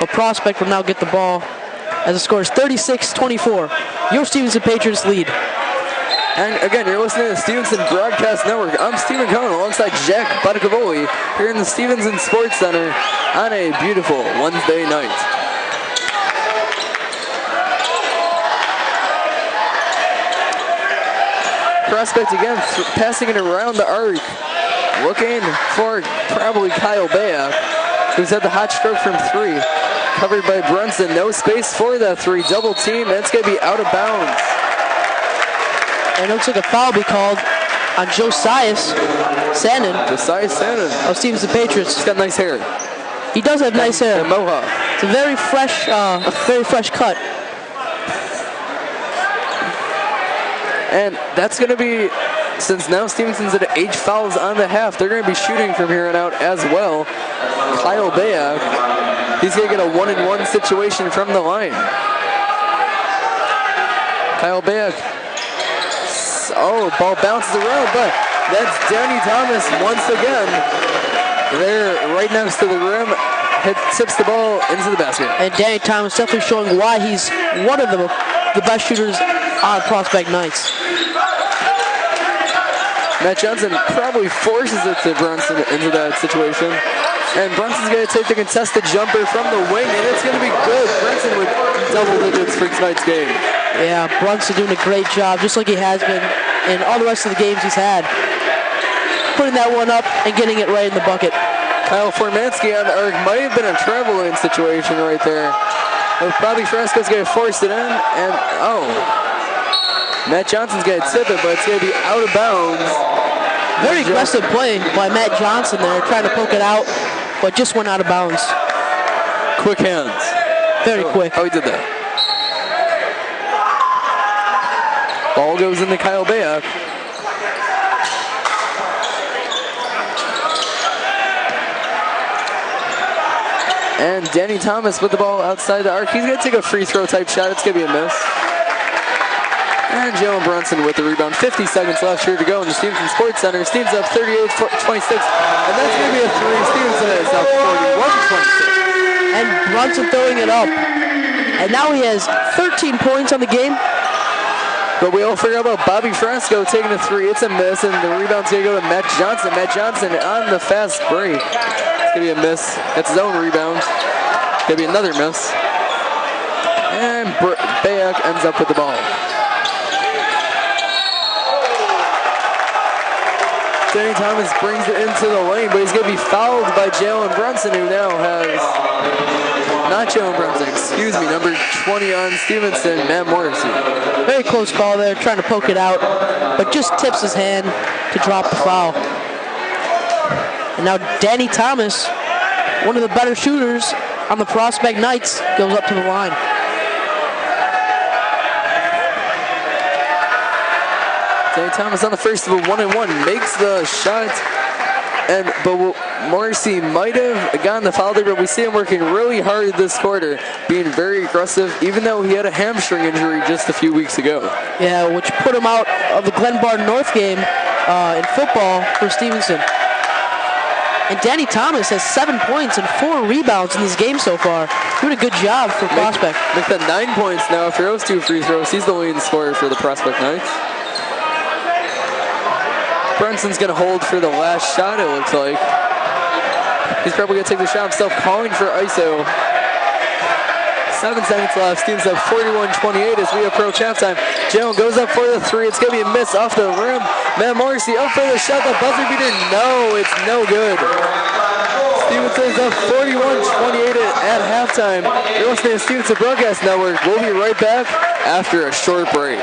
But Prospect will now get the ball as the score is 36-24. Your Stevenson Patriots lead. And again, you're listening to the Stevenson Broadcast Network. I'm Stephen Cohen alongside Jack Badicavoli here in the Stevenson Sports Center on a beautiful Wednesday night. Prospect again passing it around the arc. Looking for probably Kyle Bayak, who's had the hot stroke from 3. Covered by Brunson. No space for that 3. Double team. That's going to be out of bounds. And it looks like a foul be called on Josias Sandin Josias Sandin. of Stevenson Patriots. He's got nice hair. He does have nice hair. And mohawk. It's a very fresh cut. And that's going to be, since now Stevenson's at 8 fouls on the half, they're going to be shooting from here on out as well. Kyle Bayak, he's going to get a 1-and-1 situation from the line. Kyle Bayak, ball bounces around, but that's Danny Thomas once again. They're right next to the rim, tips the ball into the basket. And Danny Thomas definitely showing why he's one of the best shooters on Prospect Knights. Matt Johnson probably forces it to Brunson into that situation. And Brunson's going to take the contested jumper from the wing, and it's going to be good. Brunson with double digits for tonight's game. Yeah, Brunson doing a great job, just like he has been in all the rest of the games he's had. Putting that one up and getting it right in the bucket. Kyle Formansky on the arc might have been a travel lane situation right there. But Bobby Fresco's going to force it in, and Matt Johnson's going to tip it, but it's going to be out of bounds. Very aggressive play by Matt Johnson there, trying to poke it out, but just went out of bounds. Quick hands. Very quick. How he did that. Ball goes into Kyle Bayak. And Danny Thomas with the ball outside the arc. He's going to take a free throw type shot. It's going to be a miss. And Jalen Brunson with the rebound. 50 seconds left here to go in the Stevenson Sports Center. Stevenson up 38-26. And that's going to be a three. Stevenson is up 41-26. And Brunson throwing it up. And now he has 13 points on the game. But we all forgot about Bobby Fresco taking a three. It's a miss, and the rebound's going to go to Matt Johnson. Matt Johnson on the fast break. It's going to be a miss. That's his own rebound. It's going to be another miss. And Bayak ends up with the ball. Danny Thomas brings it into the lane, but he's going to be fouled by Jalen Brunson, who now has, not Jalen Brunson, excuse me, number 20 on Stevenson, Matt Morrissey. Very close call there, trying to poke it out, but just tips his hand to drop the foul. And now Danny Thomas, one of the better shooters on the Prospect Knights, goes up to the line. Danny Thomas on the first of a 1-and-1 makes the shot, but Morrissey might have gotten the foul there, but we see him working really hard this quarter, being very aggressive, even though he had a hamstring injury just a few weeks ago. Yeah, which put him out of the Glenbard North game in football for Stevenson. And Danny Thomas has 7 points and 4 rebounds in this game so far. Doing a good job for Prospect. Make that 9 points now after those 2 free throws. He's the leading scorer for the Prospect Knights. Brunson's going to hold for the last shot, it looks like. He's probably going to take the shot himself, calling for ISO. 7 seconds left. Stevenson up 41-28 as we approach halftime. Jalen goes up for the three. It's going to be a miss off the rim. Matt Morrissey up for the shot. The buzzer beater. No, it's no good. Stevenson's up 41-28 at halftime. You're listening to Stevenson Broadcast Network. We'll be right back after a short break.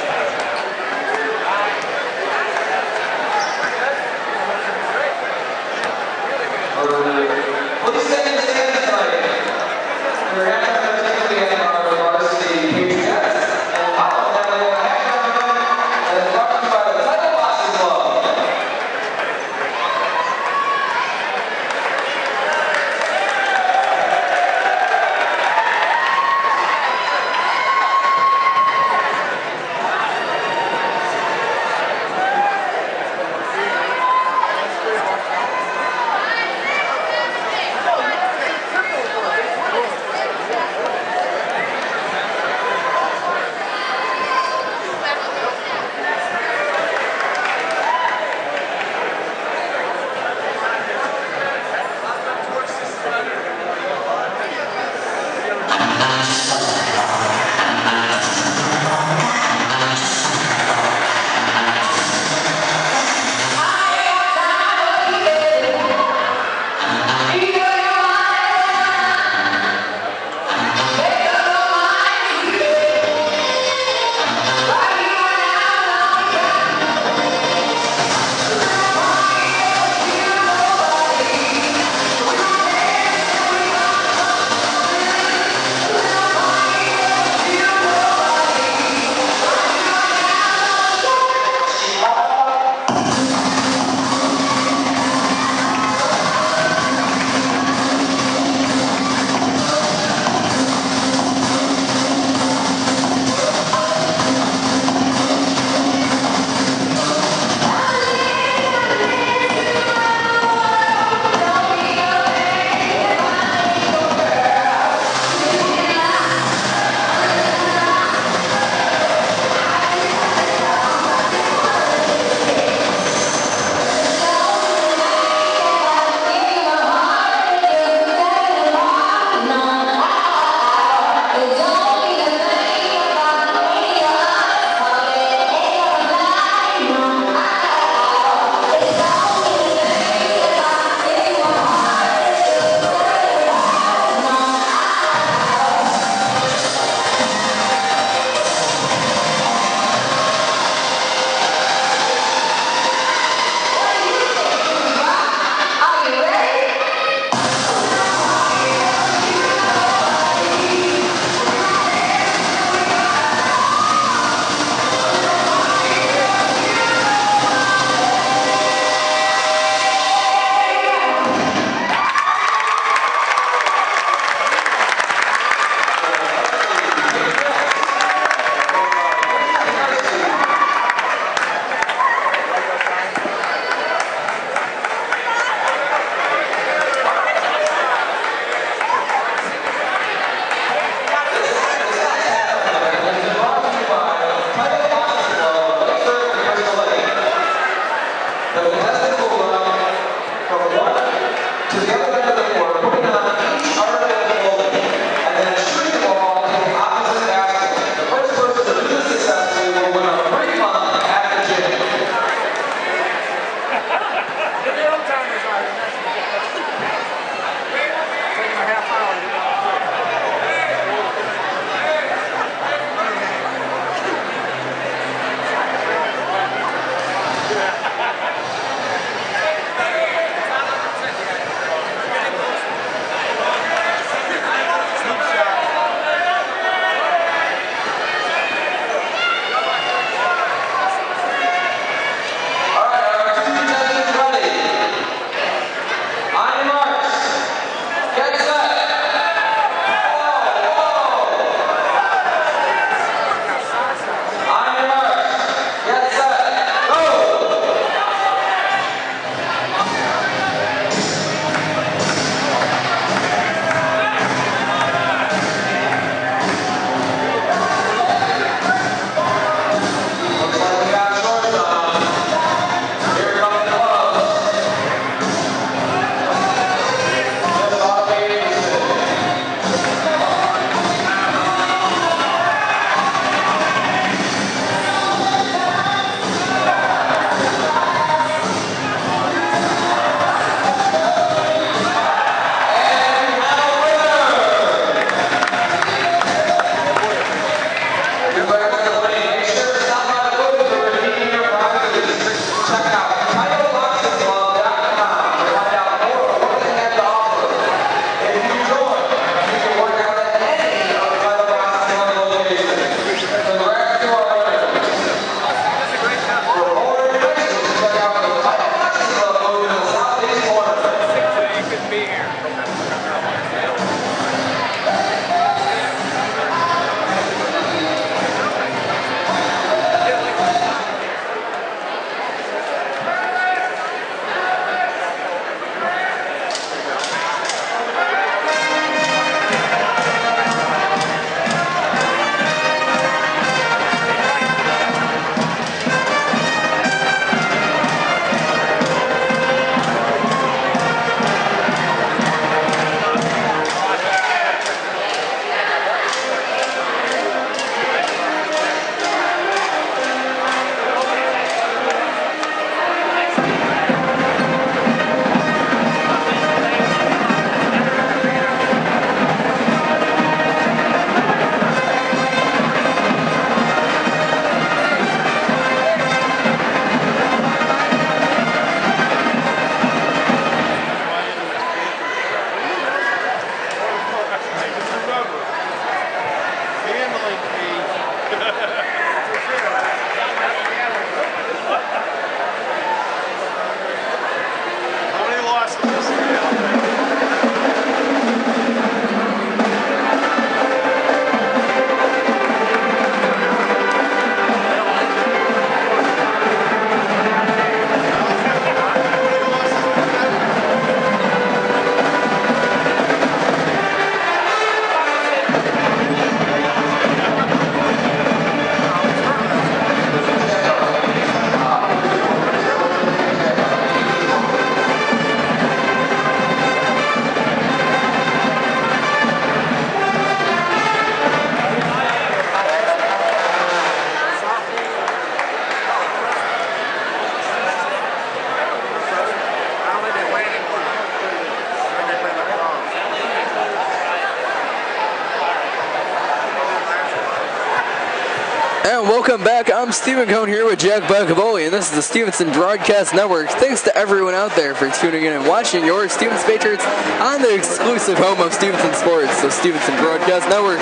and welcome back. I'm Stephen Cohn here with Jack Bacavoli, and this is the Stevenson Broadcast Network. Thanks to everyone out there for tuning in and watching your Stevenson Patriots on the exclusive home of Stevenson Sports, the Stevenson Broadcast Network.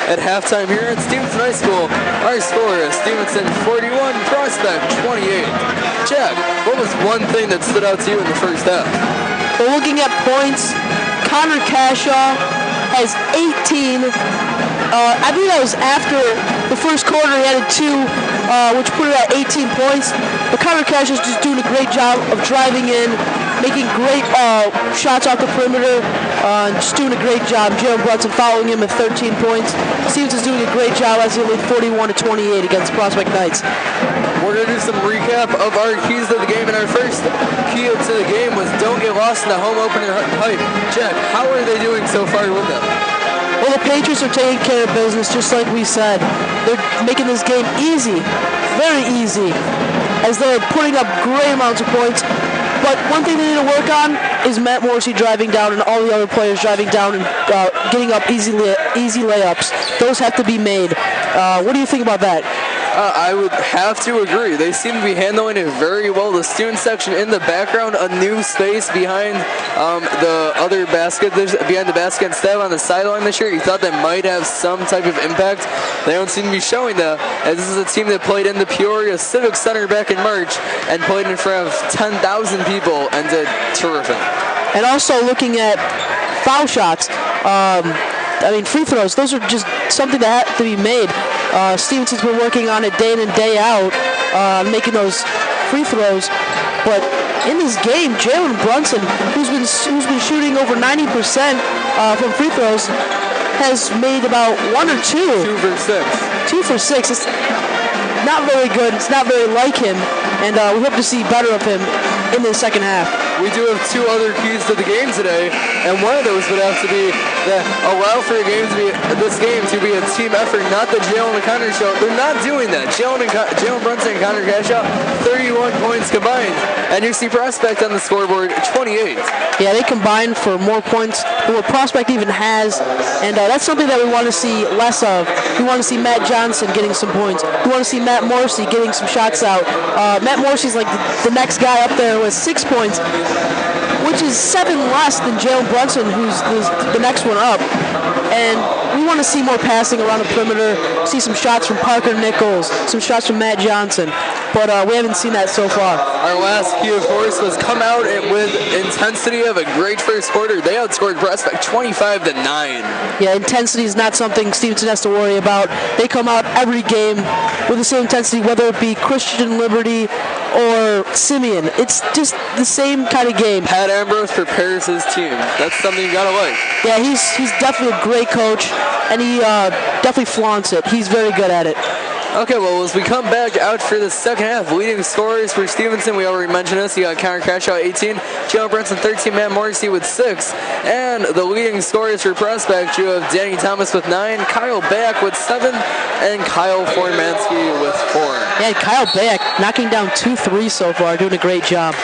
At halftime here at Stevenson High School, our score is Stevenson 41, Prospect 28. Jack, what was one thing that stood out to you in the first half? Well, looking at points, Connor Cashaw has 18. I believe that was after the first quarter. He added 2, which put it at 18 points. But Connor Cashaw is just doing a great job of driving in, making great shots off the perimeter, and just doing a great job. Jalen Brunson following him at 13 points. Stevenson's doing a great job as they lead 41-28 against Prospect Knights. We're going to do some recap of our keys to the game, and our first key to the game was don't get lost in the home opener hype. Jack, how are they doing so far with them? Well, the Patriots are taking care of business, just like we said. They're making this game easy, very easy, as they're putting up great amounts of points. But one thing they need to work on is Matt Morrissey driving down and all the other players driving down and getting up easy layups. Those have to be made. What do you think about that? I would have to agree. They seem to be handling it very well. The student section in the background, a new space behind the other basket, behind the basket instead on the sideline this year. You thought that might have some type of impact. They don't seem to be showing that, as this is a team that played in the Peoria Civic Center back in March and played in front of 10,000 people and did terrific. And also looking at foul shots, free throws, those are just something that have to be made. Stevenson's been working on it day in and day out, making those free throws. But in this game, Jalen Brunson, who's been shooting over 90% from free throws, has made about 1 or 2. 2 for 6. 2 for 6. It's not very good. It's not very like him, and we hope to see better of him in the second half. We do have 2 other keys to the game today, and one of those would have to be that allow for this game to be a team effort, not the Jalen and Connor show. They're not doing that. Jalen Brunson and Connor Cashaw, 31 points combined, and you see Prospect on the scoreboard, 28. Yeah, they combined for more points than what Prospect even has, and that's something that we want to see less of. We want to see Matt Johnson getting some points. We want to see Matt Morrissey getting some shots out. Matt Morrissey's like the next guy up there with 6 points, which is 7 less than Jalen Brunson, who's the next one up. And we want to see more passing around the perimeter, see some shots from Parker Nichols, some shots from Matt Johnson. But we haven't seen that so far. Our last key, of course, was come out with intensity of a great first quarter. They outscored Prospect 25-9. Yeah, intensity is not something Stevenson has to worry about. They come out every game with the same intensity, whether it be Christian Liberty or Simeon. It's just the same kind of game. Pat Ambrose prepares his team. That's something you gotta like. Yeah, he's definitely a great coach, and he definitely flaunts it. He's very good at it. Okay, well, as we come back out for the second half, leading scorers for Stevenson, we already mentioned this. You got Connor Cashaw, 18, Jalen Brunson, 13, Matt Morrissey with 6. And the leading scorers for Prospect, you have Danny Thomas with 9, Kyle Back with 7, and Kyle Formansky with 4. Yeah, Kyle Back knocking down 2 threes so far, doing a great job.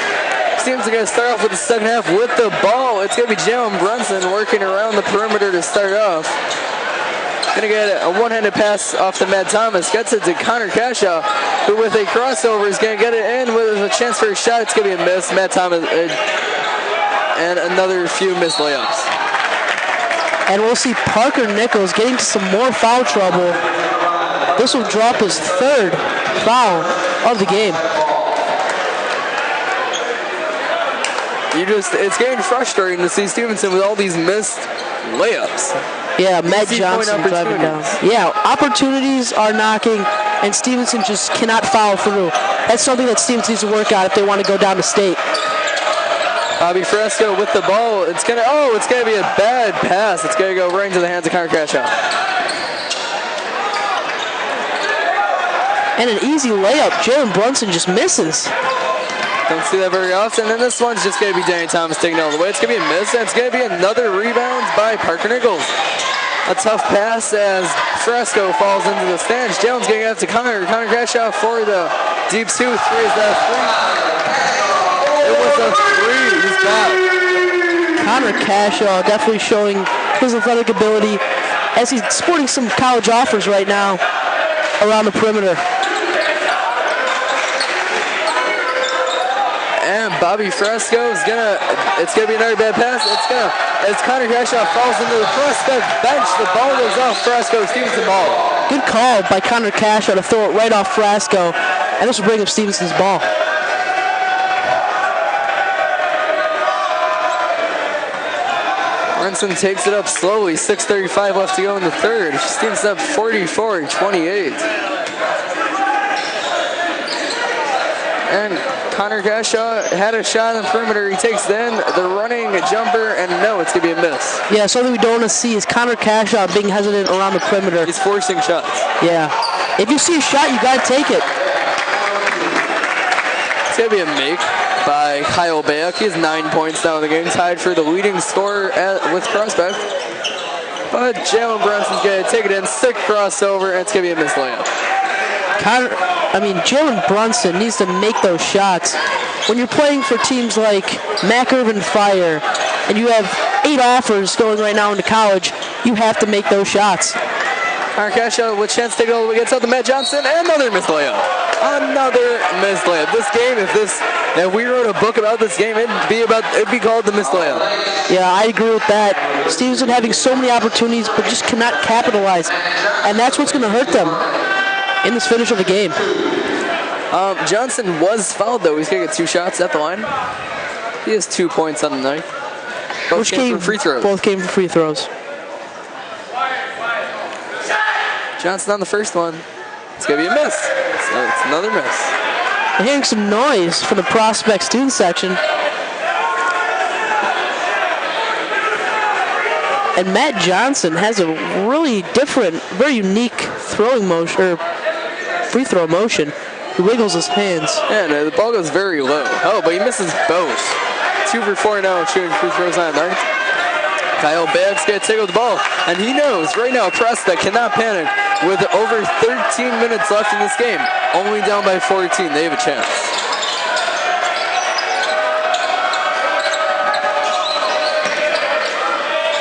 Stevenson going to start off with the second half with the ball. It's going to be Jalen Brunson working around the perimeter to start off. Going to get a one-handed pass off to Matt Thomas. Gets it to Connor Cashaw, who with a crossover is going to get it in with a chance for a shot. It's going to be a miss. Matt Thomas and another few missed layups. And we'll see Parker Nichols getting to some more foul trouble. This will drop his 3rd foul of the game. It's getting frustrating to see Stevenson with all these missed layups. Yeah, Matt Johnson driving down. Yeah, opportunities are knocking, and Stevenson just cannot foul through. That's something that Stevenson needs to work on if they want to go down to state. Bobby Fresco with the ball. It's gonna be a bad pass. It's gonna go right into the hands of Connor Cashaw. And an easy layup. Jalen Brunson just misses. Don't see that very often. And this one's just going to be Danny Thomas taking it all the way. It's going to be a miss, and it's going to be another rebound by Parker Nichols. A tough pass as Fresco falls into the stands. Jones getting it up to Connor Cashaw for the deep 2. 3 is that 3. It was a 3. He's back. Connor Cashaw definitely showing his athletic ability as he's sporting some college offers right now. around the perimeter. And Bobby Fresco is it's gonna be another bad pass. As Connor Cashaw falls into the Prospect bench, the ball goes off Fresco. Stevenson ball. Good call by Connor Cashaw to throw it right off Frasco, and this will bring up Stevenson's ball. Brunson takes it up slowly. 6:35 left to go in the third. Stevenson up 44-28. And Connor Cashaw had a shot on the perimeter. He takes then the running jumper, and no, it's going to be a miss. Yeah, something we don't want to see is Connor Cashaw being hesitant around the perimeter. He's forcing shots. Yeah. If you see a shot, you got to take it. It's going to be a make by Kyle Bayek. He has 9 points now in the game, tied for the leading scorer with Prospect. But Jalen Brunson's going to take it in, sick crossover, and it's going to be a missed layup. Jalen Brunson needs to make those shots. When you're playing for teams like Mac Irvin Fire, and you have 8 offers going right now into college, you have to make those shots. Connor Cashaw with chance to take it all the way, gets out to Matt Johnson, and another missed layup. Another missed layup. This game, if we wrote a book about this game, it'd be called the missed layup. Yeah, I agree with that. Stevenson having so many opportunities, but just cannot capitalize, and that's what's going to hurt them in this finish of the game. Johnson was fouled, though. He's going to get 2 shots at the line. He has 2 points on the night. Both came from free throws. Both came from free throws. Johnson on the first one. It's going to be a miss. So it's another miss. I'm hearing some noise from the Prospect student section. And Matt Johnson has a really different, very unique throwing motion, or free throw motion. He wiggles his hands. Yeah, no, the ball goes very low. Oh, but he misses both. 2 for 4 now, shooting free throws on night. Kyle Bayek's going to take out the ball, and he knows right now Prospect cannot panic. With over 13 minutes left in this game, only down by 14, they have a chance.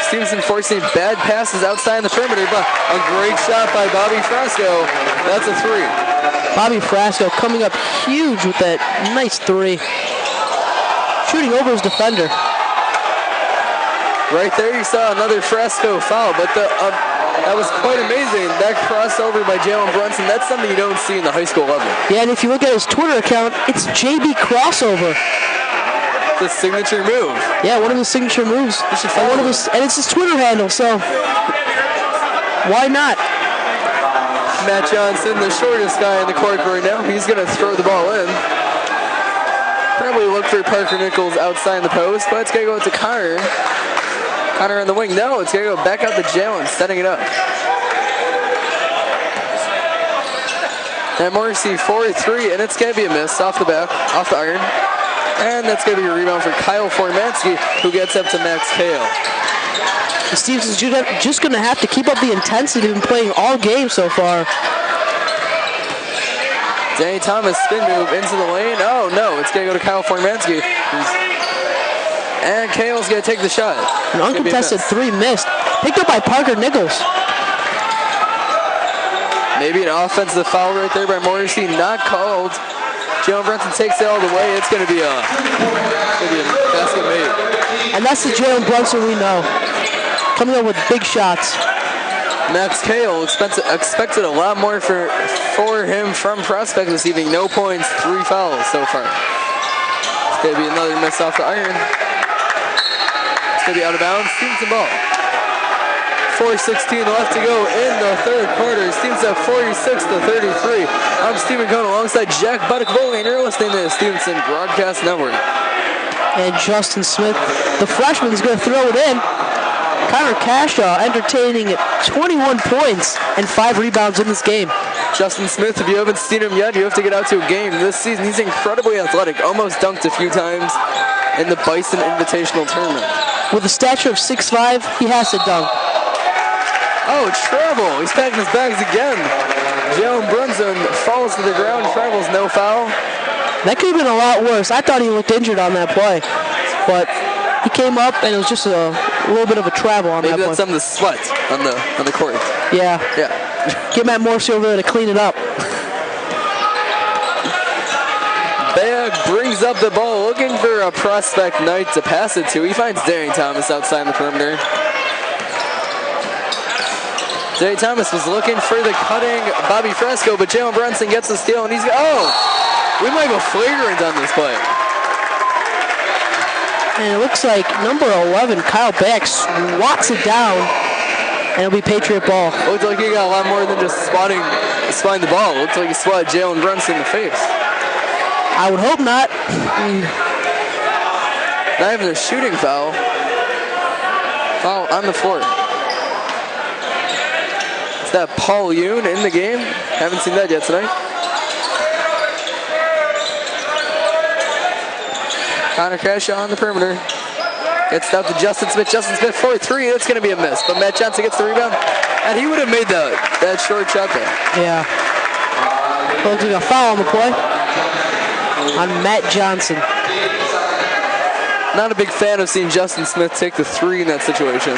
Stevenson forcing bad passes outside the perimeter, but a great shot by Bobby Frasco. That's a 3. Bobby Frasco coming up huge with that nice 3. Shooting over his defender. Right there you saw another Frasco foul, but that was quite amazing. That crossover by Jalen Brunson, that's something you don't see in the high school level. Yeah, and if you look at his Twitter account, it's JB crossover. The signature move. Yeah, one of his signature moves. And it's his Twitter handle, so why not? Matt Johnson, the shortest guy in the court right now, he's going to throw the ball in. Probably look for Parker Nichols outside the post, but it's going to go to Connor. Connor on the wing. No, it's going to go back out to Jalen, setting it up. And Morrissey 4-3, and it's going to be a miss off the iron. And that's going to be a rebound for Kyle Formansky, who gets up to Max Kale. Stevenson's just going to have to keep up the intensity they've been playing all game so far. Danny Thomas spin move into the lane. Oh, no, it's going to go to Kyle Formansky. And Kale's going to take the shot. An uncontested 3 missed. Picked up by Parker Nichols. Maybe an offensive foul right there by Morrissey. Not called. Jalen Brunson takes it all the way. It's going to be a basket made. And that's the Jalen Brunson we know. Coming up with big shots. Max Kale expected a lot more for him from Prospect this evening. No points, 3 fouls so far. It's going to be another miss off the iron. It's going to be out of bounds. Stevenson ball. 4:16 left to go in the third quarter. Stevenson up 46-33. I'm Stephen Cohn alongside Jack Budick-Bowling, and you're listening to the Stevenson Broadcast Network. And Justin Smith, the freshman, is going to throw it in. Connor Cashaw entertaining 21 points and 5 rebounds in this game. Justin Smith, if you haven't seen him yet, you have to get out to a game this season. He's incredibly athletic, almost dunked a few times in the Bison Invitational Tournament. With a stature of 6'5", he has to dunk. Oh, travel. He's packing his bags again. Jalen Brunson falls to the ground, travels, no foul. That could have been a lot worse. I thought he looked injured on that play. But he came up, and it was just a little bit of a travel on that play. Maybe that's some of the sweat on the court. Yeah. Yeah. Get Matt Morrissey over there to clean it up. Bayag brings up the ball, looking for a Prospect Knight to pass it to. He finds Darian Thomas outside the perimeter. Darian Thomas was looking for the cutting Bobby Fresco, but Jalen Brunson gets the steal, and he's... Oh! We might have a flagrant on this play. And it looks like number 11, Kyle Back, swats it down, and it'll be Patriot ball. Looks like he got a lot more than just spotting the ball. Looks like he swatted Jalen Brunson in the face. I would hope not. Not even a shooting foul. Foul on the floor. Is that Paul Yoon in the game? Haven't seen that yet tonight. Connor Crashaw on the perimeter. Gets out to Justin Smith. Justin Smith for 3. That's going to be a miss. But Matt Johnson gets the rebound. And he would have made that short shot there. Yeah. Looks like a foul on the play. On Matt Johnson. Not a big fan of seeing Justin Smith take the 3 in that situation.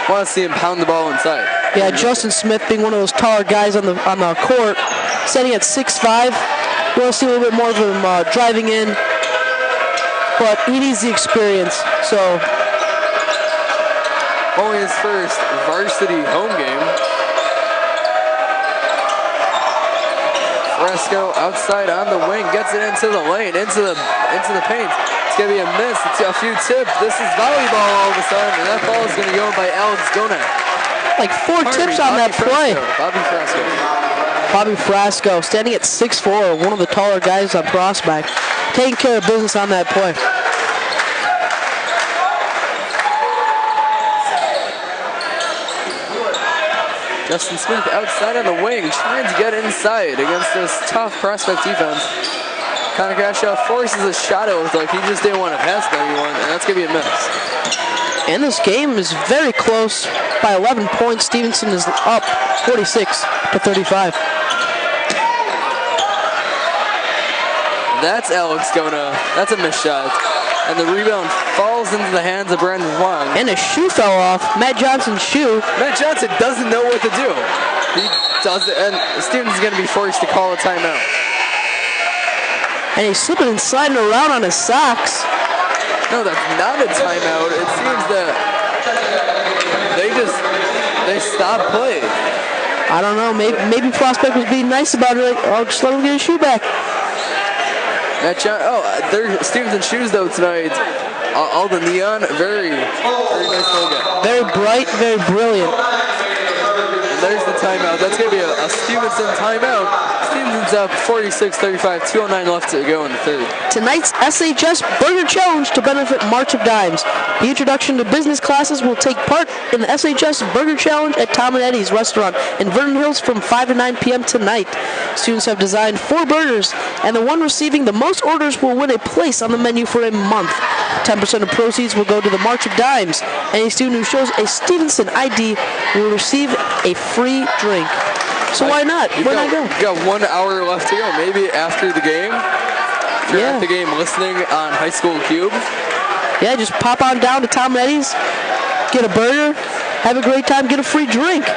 Want to see him pound the ball inside. Yeah, Justin Smith being one of those taller guys on the court, standing at 6'5". You want to see a little bit more of him driving in, but he needs the experience. So only his first varsity home game. Fresco outside on the wing, gets it into the lane, into the paint. It's gonna be a miss. It's a few tips. This is volleyball all of a sudden, and that ball is gonna go by Alex Gonak. Like 4 tips on that play. Bobby Fresco. Bobby Frasco, standing at 6'4", one of the taller guys on Prospect, taking care of business on that play. Justin Smith outside on the wing, trying to get inside against this tough Prospect defense. Connor Crashaw forces a shot. It looks like he just didn't want to pass to anyone, and that's going to be a miss. And this game is very close by 11 points. Stevenson is up 46-35. That's Alex Gona. That's a missed shot. And the rebound falls into the hands of Brandon Wong. And a shoe fell off. Matt Johnson's shoe. Matt Johnson doesn't know what to do. He does it, and Stevenson's going to be forced to call a timeout. And he's slipping and sliding around on his socks. No, that's not a timeout. It seems that they stopped play. I don't know. Maybe Prospect was being nice about it. Like, oh, just let him get his shoe back. Their Stevenson shoes though tonight. All the neon, very nice logo. Very bright, very brilliant. And there's the timeout. That's going to be a Stevenson timeout. Stevenson's up 46-35, 2:09 left to go in the third. Tonight's SHS Burger Challenge to benefit March of Dimes. The introduction to business classes will take part in the SHS Burger Challenge at Tom and Eddie's restaurant in Vernon Hills from 5 to 9 p.m. tonight. Students have designed 4 burgers, and the one receiving the most orders will win a place on the menu for a month. 10% of proceeds will go to the March of Dimes. Any student who shows a Stevenson ID will receive a free drink. So why not? Why not go? You got 1 hour left to go. Maybe after the game. If you're at the game listening on High School Cube. Yeah, just pop on down to Tom Eddie's, get a burger, have a great time, get a free drink.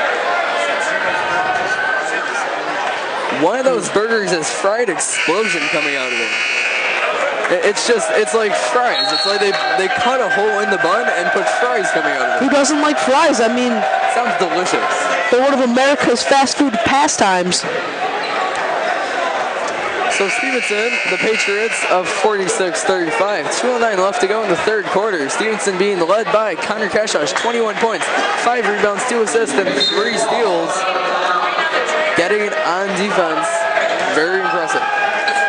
One of those burgers has fried explosion coming out of it. It's like fries. It's like they cut a hole in the bun and put fries coming out of it. Who doesn't like fries? I mean, sounds delicious. They're one of America's fast food pastimes. So Stevenson, the Patriots, of 46-35. 2:09 left to go in the third quarter. Stevenson being led by Connor Crashaw, 21 points, 5 rebounds, 2 assists, and 3 steals. Getting it on defense. Very impressive.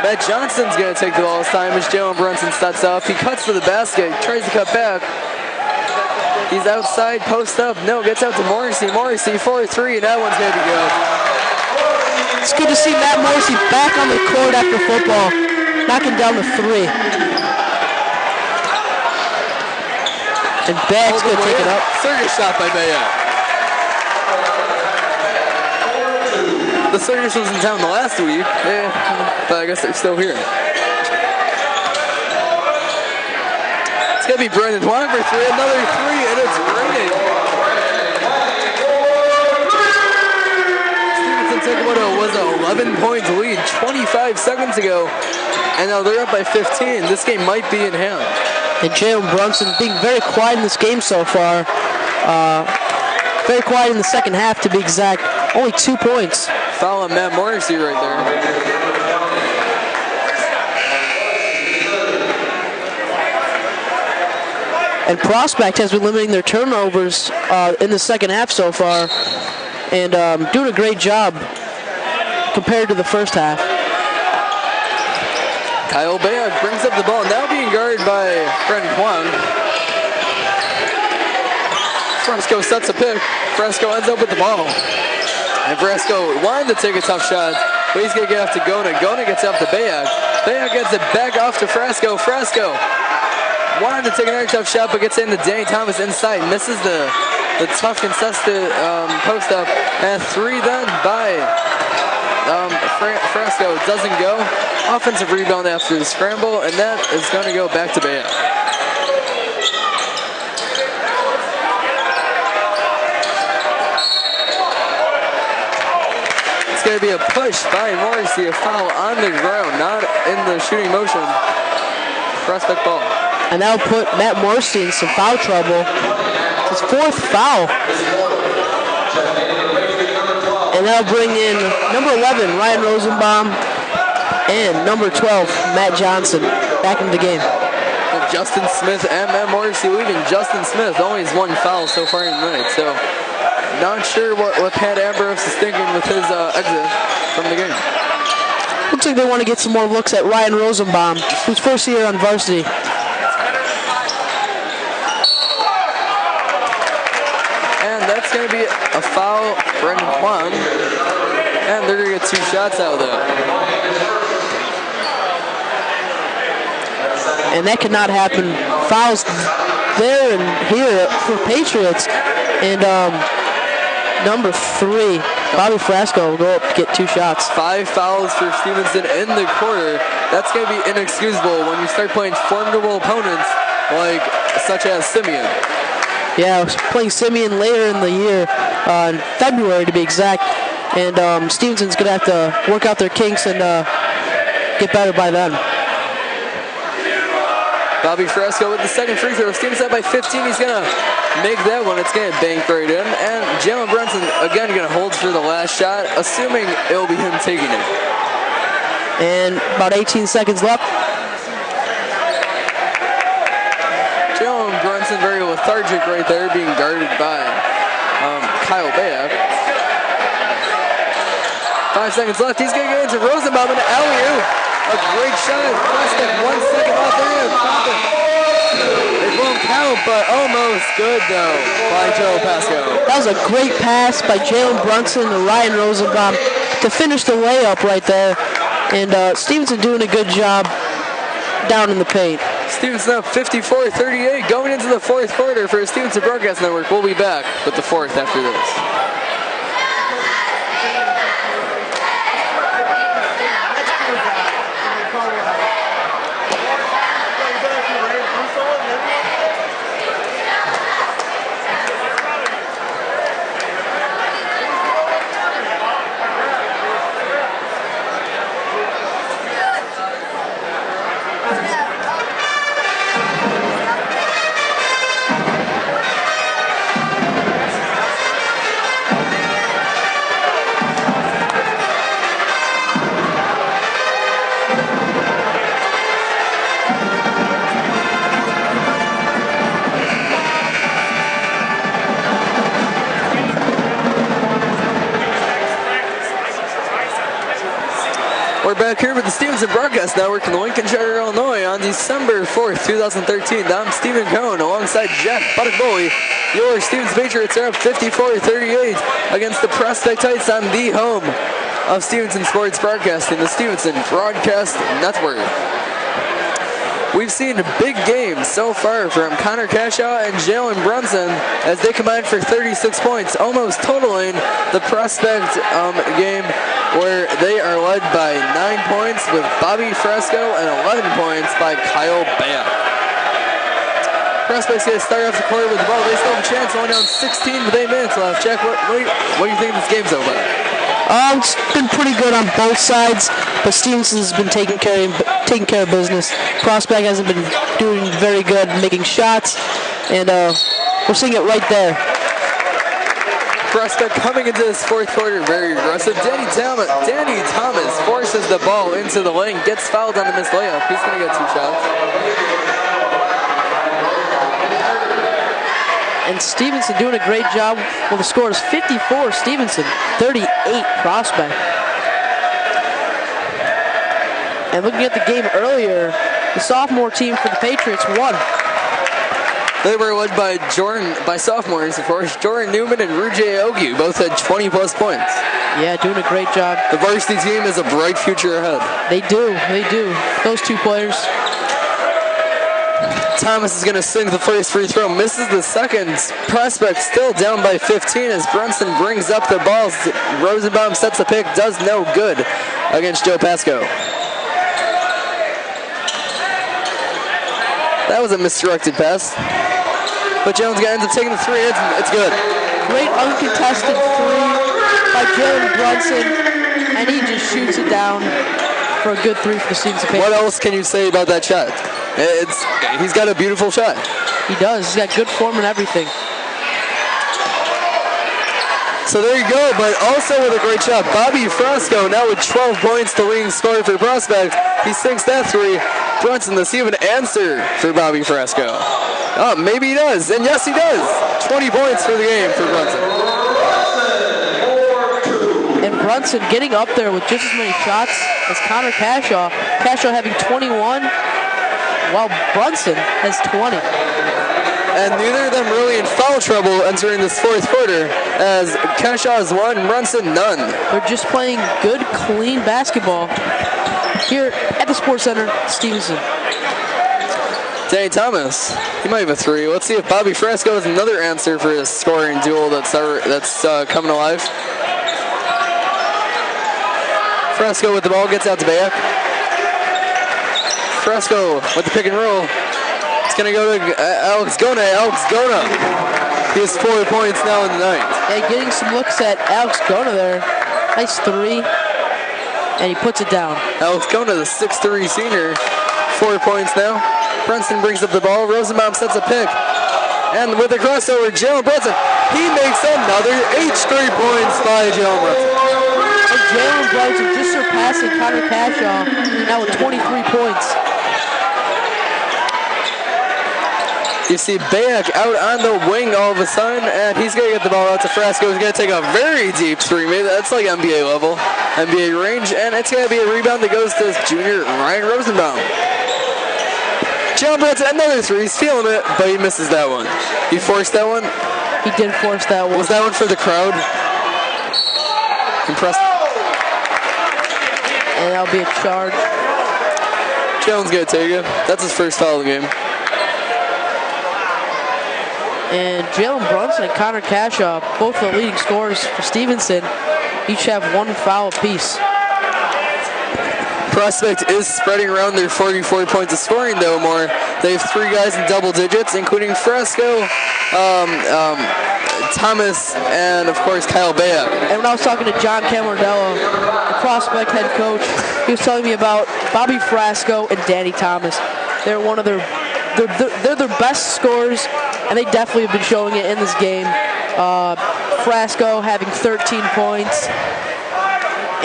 Matt Johnson's going to take the ball this time as Jalen Brunson steps up. He cuts to the basket, tries to cut back. He's outside, post up. No, gets out to Morrissey. Morrissey, 4-3, and that one's going to be good. It's good to see Matt Morrissey back on the court after football, knocking down the 3. And Bag's going to take it up. Circus shot by Bayat. The Circus was in town the last week, but I guess they're still here. It's going to be Brendan Wong for 3, another 3, and it's raining. took what was an 11-point lead 25 seconds ago, and now they're up by 15. This game might be in hand. And Jalen Brunson being very quiet in this game so far. Very quiet in the second half, to be exact. Only 2 points. Foul on Matt Morrissey right there. And Prospect has been limiting their turnovers in the second half so far, and doing a great job compared to the first half. Kyle Bayak brings up the ball, now being guarded by Brendan Kwong. Fresco sets a pick. Fresco ends up with the ball. And Fresco wanted to take a tough shot, but he's going to get off to Gona. Gona gets up to Bayak. Bayak gets it back off to Fresco. Fresco wanted to take another tough shot, but gets into Danny Thomas inside. Misses the tough contested post up. And 3 then by Fresco. Doesn't go. Offensive rebound after the scramble, and that is going to go back to Bayak. It's going to be a push by Morrissey, a foul on the ground, not in the shooting motion. Prospect ball. And that'll put Matt Morrissey in some foul trouble. His 4th foul. And that'll bring in number 11, Ryan Rosenbaum, and number 12, Matt Johnson, back in the game. And Justin Smith and Matt Morrissey leaving. Justin Smith only has 1 foul so far in the night, so not sure what Pat Ambrose is thinking with his exit from the game. Looks like they want to get some more looks at Ryan Rosenbaum, who's first year on varsity. And that's going to be a foul, Brendan Kwong. And they're going to get 2 shots out of that. And that could not happen. Fouls there and here for Patriots. And number 3, Bobby Fresco will go up to get 2 shots. 5 fouls for Stevenson in the quarter. That's going to be inexcusable when you start playing formidable opponents like such as Simeon. Yeah, I was playing Simeon later in the year, in February to be exact. And Stevenson's going to have to work out their kinks and get better by then. Bobby Fresco with the second free throw. Stevenson up by 15. He's going to make that one. It's going to bank right in. And Jalen Brunson, again, going to hold for the last shot, assuming it will be him taking it. And about 18 seconds left. Jalen Brunson very lethargic right there, being guarded by Kyle Bayak. 5 seconds left. He's going to get into Rosenbaum and alley-oop. A great shot. Prospect 1 second off there. It won't count, but almost good though by Joe Pasco. That was a great pass by Jalen Brunson to Ryan Rosenbaum to finish the layup right there. And Stevenson doing a good job down in the paint. Stevenson up 54-38 going into the 4th quarter for Stevenson Broadcast Network. We'll be back with the 4th after this. We're back here with the Stevenson Broadcast Network in the Lincoln Charter, Illinois on December 4th, 2013. I'm Stephen Cohn alongside Jack Buttick-Boley. Your Stevens Patriots are up 54-38 against the Prospect Heights on the home of Stevenson Sports Broadcasting, the Stevenson Broadcast Network. We've seen big games so far from Connor Cashaw and Jalen Brunson as they combined for 36 points, almost totaling the Prospect game where they are led by 9 points with Bobby Fresco and 11 points by Kyle Bayak. Prospect's going to start off the quarter with the ball. They still have a chance, only down 16 with 8 minutes left. Jack, what do you think this game's over? It's been pretty good on both sides, but Stevenson's been taking care of business. Prospect hasn't been doing very good, making shots, and we're seeing it right there. Prospect coming into this fourth quarter very aggressive. Danny Thomas forces the ball into the lane, gets fouled on a missed layup. He's going to get 2 shots. And Stevenson doing a great job. Well, the score is 54 Stevenson, 38 Prospect. And looking at the game earlier, the sophomore team for the Patriots won. They were led by sophomores, of course. Jordan Newman and Rujay Ogi both had 20-plus points. Yeah, doing a great job. The varsity team has a bright future ahead. They do. Those 2 players. Thomas is going to sink the first free throw, misses the second. Prospect still down by 15 as Brunson brings up the balls. Rosenbaum sets the pick, does no good against Joe Pasco. That was a misdirected pass. But Jones ends up taking the 3. It's good. Great uncontested 3 by Jalen Brunson, and he just shoots it down for a good 3 for the Stevenson Patriots. What else can you say about that shot? He's got a beautiful shot. He does. He's got good form and everything. So there you go, but also with a great shot, Bobby Frasco now with 12 points, the leading scorer for Prospect. He sinks that 3. Brunson, does he have an answer for Bobby Frasco? Oh, maybe he does, and yes he does. 20 points for the game for Brunson. And Brunson getting up there with just as many shots as Connor Cashaw. Cashaw having 21, while Brunson has 20. And neither of them really in foul trouble entering this fourth quarter, as Cashaw has 1, Brunson none. They're just playing good, clean basketball here at the Sports Center, Stevenson. Danny Thomas, he might have a 3. Let's see if Bobby Frasco has another answer for his scoring duel that's coming alive. Frasco with the ball, gets out to Bayak. Frasco with the pick and roll. It's going to go to Alex Gona. He has 4 points now in the night. Yeah, getting some looks at Alex Gona there. Nice 3. And he puts it down. Alex Gona, the 6'3" senior, 4 points now. Brunson brings up the ball. Rosenbaum sets a pick. And with the crossover, Jalen Brunson, he makes another 8 straight points by Jalen Brunson. And Jalen Brunson just surpassing Connor Cashaw, now with 23 points. You see Bayak out on the wing all of a sudden, and he's going to get the ball out to Frasco. He's going to take a very deep 3. Maybe that's like NBA level, NBA range, and it's going to be a rebound that goes to junior Ryan Rosenbaum. Jalen Brunson, another 3. He's feeling it, but he misses that one. He forced that one? He did force that one. Was that one for the crowd? Impressed. And that'll be a charge. Jalen's going to take it. That's his first foul of the game. And Jalen Brunson and Connor Cashaw, both the leading scorers for Stevenson, each have 1 foul apiece. Prospect is spreading around their 44 points of scoring, though, more. They have 3 guys in double digits, including Frasco, Thomas, and, of course, Kyle Bayak. And when I was talking to John Camardello, the Prospect head coach, he was telling me about Bobby Frasco and Danny Thomas. They're one of their best scorers, and they definitely have been showing it in this game. Frasco having 13 points.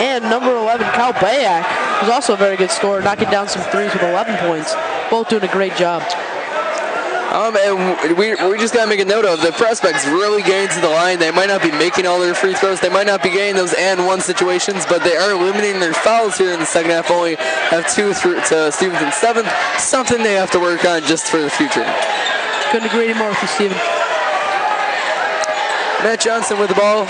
And number 11, Kyle Bayak, who's also a very good scorer, knocking down some 3s with 11 points. Both doing a great job. And we just got to make a note of the Prospects really getting to the line. They might not be making all their free throws. They might not be getting those and-1 situations, but they are limiting their fouls here in the second half. Only have 2 to Stevenson's 7th. Something they have to work on just for the future. Couldn't agree anymore with you, Steven. Matt Johnson with the ball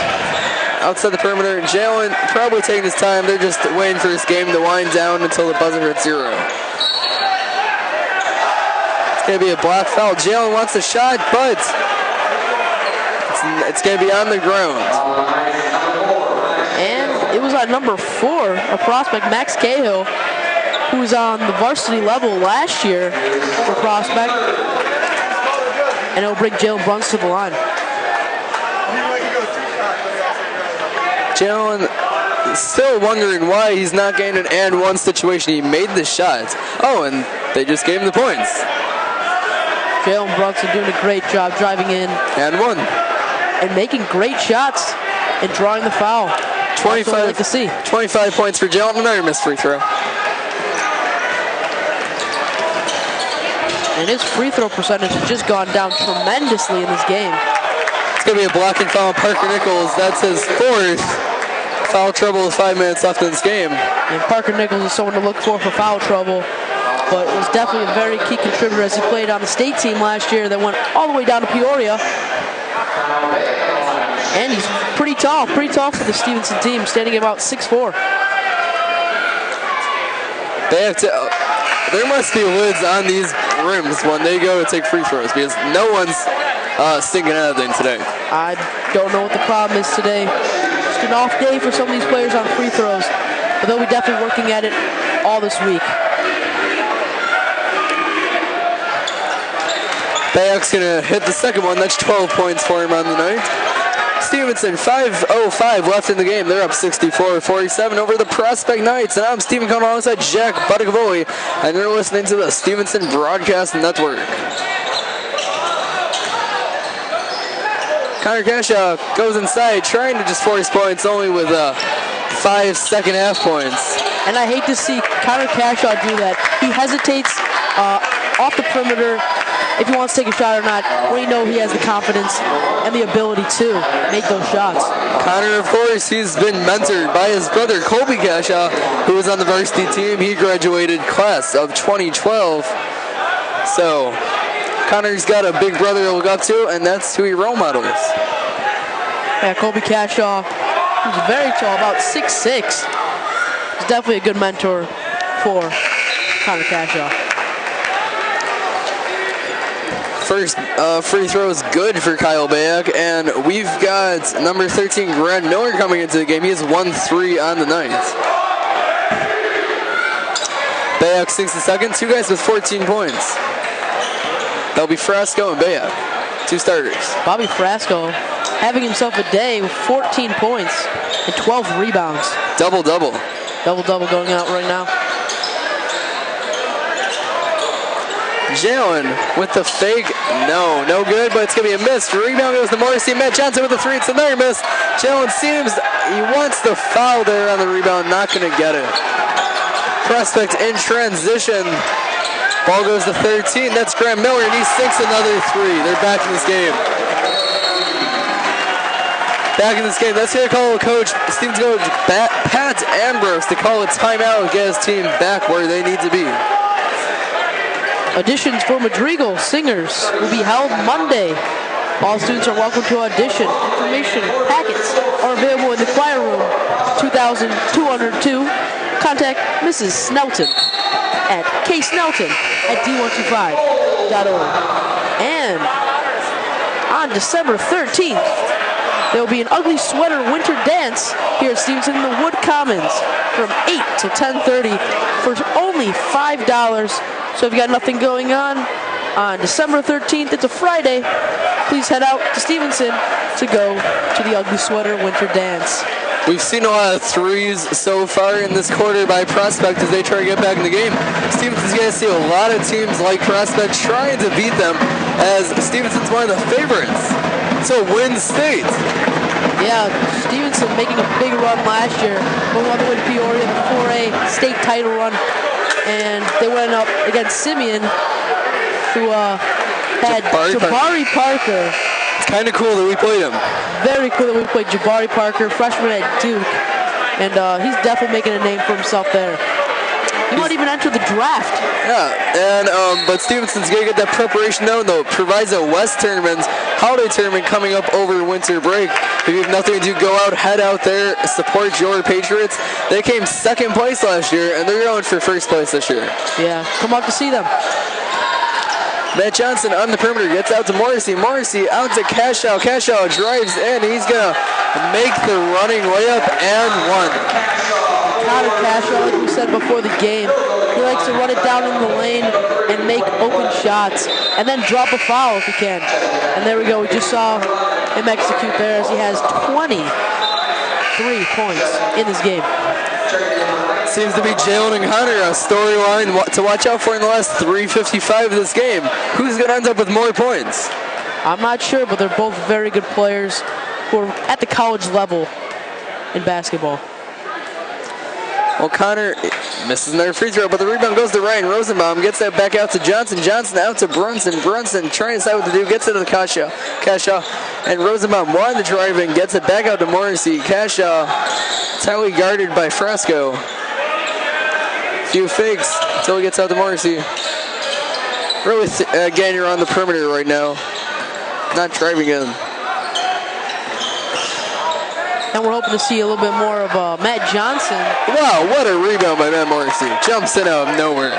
outside the perimeter. Jalen probably taking his time. They're just waiting for this game to wind down until the buzzer hits 0. It's going to be a block foul. Jalen wants a shot, but it's going to be on the ground. And it was on number 4, a prospect, Max Cahill, who was on the varsity level last year for Prospect. And it'll bring Jalen Brunson to the line. Jalen still wondering why he's not getting an and one situation. He made the shot. Oh, and they just gave him the points. Jalen Brunson doing a great job driving in. And one. And making great shots and drawing the foul. 25, like to see. 25 points for Jalen. Another missed free throw. And his free throw percentage has just gone down tremendously in this game. It's going to be a blocking foul on Parker Nichols. That's his fourth. Foul trouble with 5 minutes left in this game. And Parker Nichols is someone to look for foul trouble, but was definitely a very key contributor as he played on the state team last year that went all the way down to Peoria. And he's pretty tall for the Stevenson team, standing at about 6'4". They have to. There must be lids on these rims when they go to take free throws because no one's stinking anything today. I don't know what the problem is today. Just an off day for some of these players on free throws, but they'll be definitely working at it all this week. Bayak's gonna hit the second one. That's 12 points for him on the night. Stevenson, 5:05 left in the game. They're up 64-47 over the Prospect Knights. And I'm Stephen Cohn alongside Jack Budicavoli, and you're listening to the Stevenson Broadcast Network. Connor Cashaw goes inside, trying to just force points, only with 5 second half points. And I hate to see Connor Cashaw do that. He hesitates off the perimeter if he wants to take a shot or not, when you know he has the confidence and the ability to make those shots. Connor, of course, he's been mentored by his brother, Colby Cashaw, who was on the varsity team. He graduated class of 2012. So, Connor's got a big brother to look up to, and that's who he role models. Yeah, Colby Cashaw, he's very tall, about 6'6". He's definitely a good mentor for Connor Cashaw. First free throw is good for Kyle Bayak, and we've got number 13, Grant Miller, coming into the game. He has 1-3 on the night. Bayak sinks the second. Two guys with 14 points. That'll be Frasco and Bayak, two starters. Bobby Frasco having himself a day with 14 points and 12 rebounds. Double-double. Double-double going out right now. Jalen with the fake. No good, but it's going to be a miss. Rebound goes to Morrissey. Matt Johnson with the three. It's another miss. Jalen seems he wants the foul there on the rebound. Not going to get it. Prospect in transition. Ball goes to 13. That's Grant Miller, and he sinks another three. They're back in this game. Back in this game. That's going to call coach, Stevens coach Pat Ambrose, to call a timeout and get his team back where they need to be. Auditions for Madrigal Singers will be held Monday. All students are welcome to audition. Information packets are available in the choir room 2202. Contact Mrs. Snelton at ksnelton@d125.org. And on December 13th, there will be an ugly sweater winter dance here at Stevenson in the Wood Commons from 8 to 10:30 for only $5. So if you got nothing going on December 13th, it's a Friday, please head out to Stevenson to go to the Ugly Sweater Winter Dance. We've seen a lot of threes so far in this quarter by Prospect as they try to get back in the game. Stevenson's going to see a lot of teams like Prospect trying to beat them, as Stevenson's one of the favorites to win state. Yeah, Stevenson making a big run last year, going all the way to Peoria, the 4A state title run. And they went up against Simeon, who had Jabari Parker. It's kind of cool that we played him. Very cool that we played Jabari Parker, freshman at Duke. And he's definitely making a name for himself there. He might even enter the draft. Yeah, and but Stevenson's going to get that preparation down, though. Proviso West tournaments, holiday tournament coming up over winter break. If you have nothing to do, go out, head out there, support your Patriots. They came second place last year, and they're going for first place this year. Yeah, come out to see them. Matt Johnson on the perimeter gets out to Morrissey. Morrissey out to Cashaw. Cashaw drives in. He's going to make the running layup and one. Connor Cashaw, like we said before the game, he likes to run it down in the lane and make open shots and then drop a foul if he can. And there we go. We just saw him execute there as he has 20 3 points in this game. Seems to be Jalen and Hunter, a storyline to watch out for in the last 3:55 of this game. Who's going to end up with more points? I'm not sure, but they're both very good players who are at the college level in basketball. Well, Connor misses another free throw, but the rebound goes to Ryan Rosenbaum. Gets that back out to Johnson. Johnson out to Brunson. Brunson trying to decide what to do. Gets it to the Cashaw. And Rosenbaum wanted to drive in. Gets it back out to Morrissey. Cashaw tightly guarded by Fresco. Few fakes until he gets out to Morrissey. Really, again, you're on the perimeter right now. Not driving in. And we're hoping to see a little bit more of Matt Johnson. Wow, what a rebound by Matt Morrissey. Jumps in out of nowhere.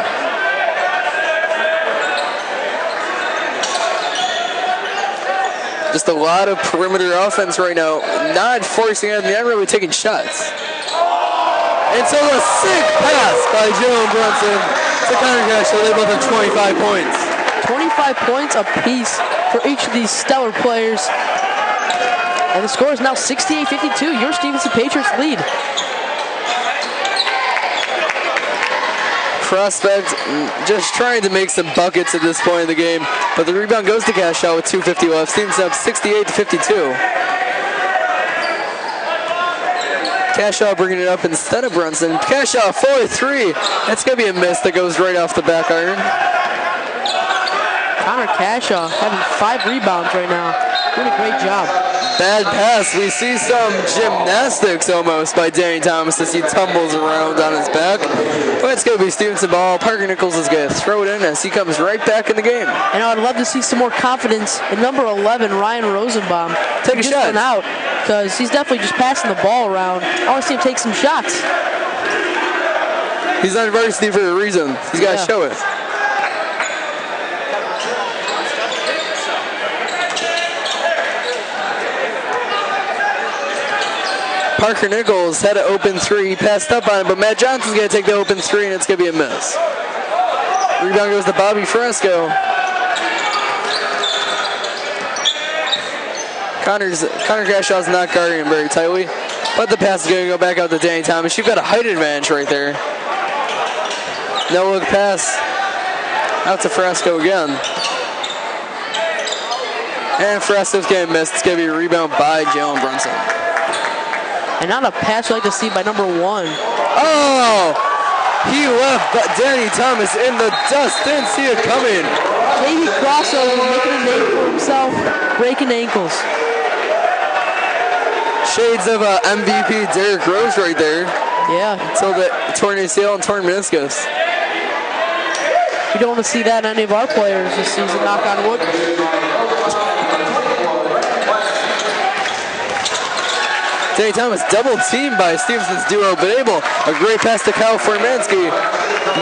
Just a lot of perimeter offense right now. Not forcing it, not really taking shots. And so a sick pass by Jalen Brunson to Connor Cashaw. They both have 25 points. 25 points apiece for each of these stellar players. And the score is now 68-52. Your Stevenson Patriots lead. Prospect just trying to make some buckets at this point in the game. But the rebound goes to Cashaw with 2:50 left. Stevenson up 68-52. Cashaw bringing it up instead of Brunson. Cashaw 4-3. That's going to be a miss that goes right off the back iron. Connor Cashaw having 5 rebounds right now. Doing a great job. Bad pass. We see some gymnastics almost by Danny Thomas as he tumbles around on his back. But it's going to be Stevenson ball. Parker Nichols is going to throw it in as he comes right back in the game. And I'd love to see some more confidence in number 11, Ryan Rosenbaum. Take a shot. Out because he's definitely just passing the ball around. I want to see him take some shots. He's on varsity for a reason. He's got to show it. Parker Nichols had an open 3. He passed up on it, but Matt Johnson's going to take the open 3, and it's going to be a miss. Rebound goes to Bobby Fresco. Connor Cashaw's not guarding him very tightly, but the pass is going to go back out to Danny Thomas. You've got a height advantage right there. No look pass out to Fresco again. And Fresco's going to miss. It's going to be a rebound by Jalen Brunson. And not a pass we like to see by number 1. Oh! He left Danny Thomas in the dust. Didn't see it coming. Maybe crossover, making a name for himself, breaking ankles. Shades of MVP Derrick Rose right there. Yeah. Until the torn ACL and torn meniscus. We don't want to see that in any of our players this season, knock on wood. Danny Thomas double teamed by Stevenson's duo, but able. A great pass to Kyle Formansky.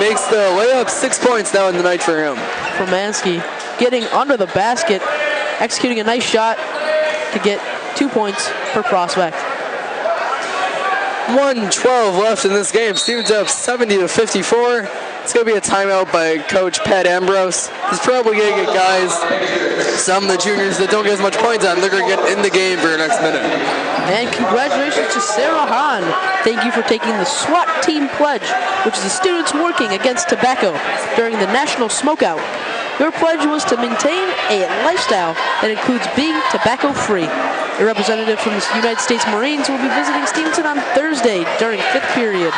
Makes the layup. 6 points now in the night for him. Formansky getting under the basket, executing a nice shot to get 2 points per prospect. 1:12 left in this game. Stevens up 70-54. It's going to be a timeout by Coach Pat Ambrose. He's probably going to get guys, some of the juniors that don't get as much points on, they're going to get in the game for the next minute. And congratulations to Sarah Hahn. Thank you for taking the SWAT Team Pledge, which is the students working against tobacco during the National Smokeout. Your pledge was to maintain a lifestyle that includes being tobacco-free. A representative from the United States Marines will be visiting Stevenson on Thursday during 5th period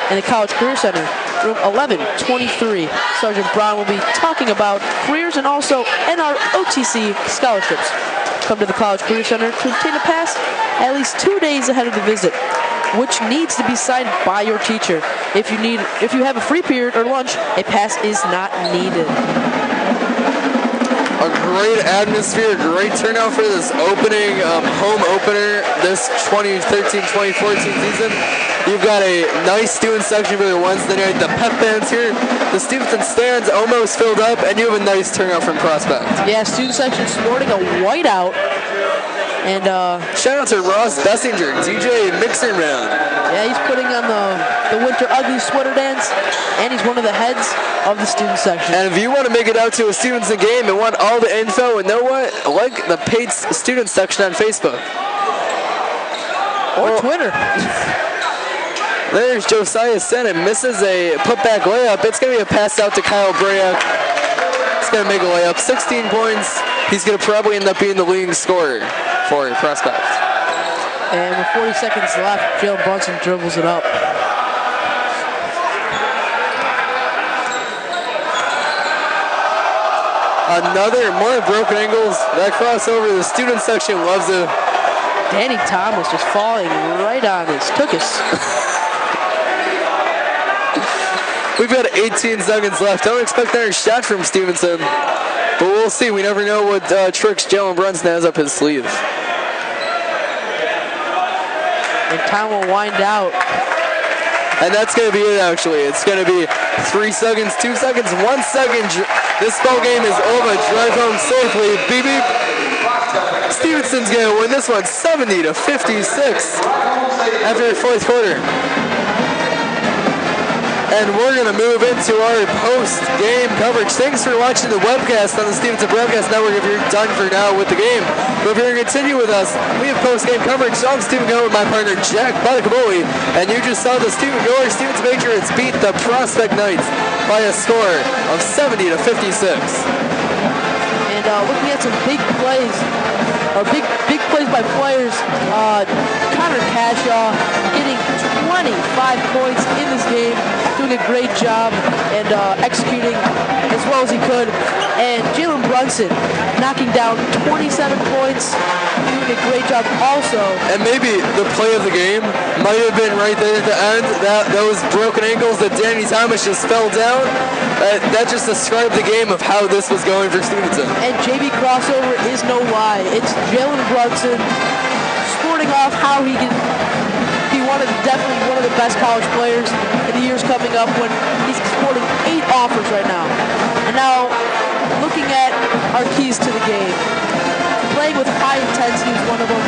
in the College Career Center, room 1123. Sergeant Brown will be talking about careers and also NROTC scholarships. Come to the College Career Center to obtain a pass at least 2 days ahead of the visit, which needs to be signed by your teacher. If you have a free period or lunch, a pass is not needed. A great atmosphere, great turnout for this opening home opener this 2013-2014 season. You've got a nice student section for the Wednesday night. The pep bands here. The Stevenson stands almost filled up, and you have a nice turnout from Prospect. Yeah, student section sporting a whiteout. And shout out to Ross Bessinger, DJ Mixerman. Yeah, he's putting on the Winter Ugly sweater dance, and he's one of the heads of the student section. And if you want to make it out to a Stevenson game and want all the info, and know what? Like the paid student section on Facebook. Or Twitter. There's Josiah Senna, misses a putback layup. It's going to be a pass out to Kyle Brayak. He's going to make a layup. 16 points. He's going to probably end up being the leading scorer for Prospect. And with 40 seconds left, Jalen Brunson dribbles it up. More broken angles. That crossover, the student section loves it. Danny Thomas just falling right on his tuchus. We've got 18 seconds left. Don't expect another shot from Stevenson. But we'll see. We never know what tricks Jalen Brunson has up his sleeve. And time will wind out. And that's going to be it, actually. It's going to be 3 seconds, 2 seconds, 1 second. This ball game is over. Drive home safely. Beep, beep. Stevenson's going to win this one 70-56 after the fourth quarter. And we're going to move into our post-game coverage. Thanks for watching the webcast on the Stevenson Broadcast Network if you're done for now with the game. But if you're going to continue with us, we have post-game coverage. So I'm Stephen Goer with my partner Jack Badakaboli. And you just saw the Stephen Goer Stevenson Patriots beat the Prospect Knights by a score of 70-56. And looking at some big plays, big plays by players, Connor Cashaw getting 25 points in this game, doing a great job and executing as well as he could. And Jalen Brunson knocking down 27 points, doing a great job also. And maybe the play of the game might have been right there at the end. Those broken ankles that Danny Thomas just fell down. That just described the game of how this was going for Stevenson. And JV crossover is no lie. It's Jalen Brunson sporting off how he can be definitely one of the best college players in the years coming up when he's sporting 8 offers right now. And now, looking at our keys to the game, playing with high intensity is one of them.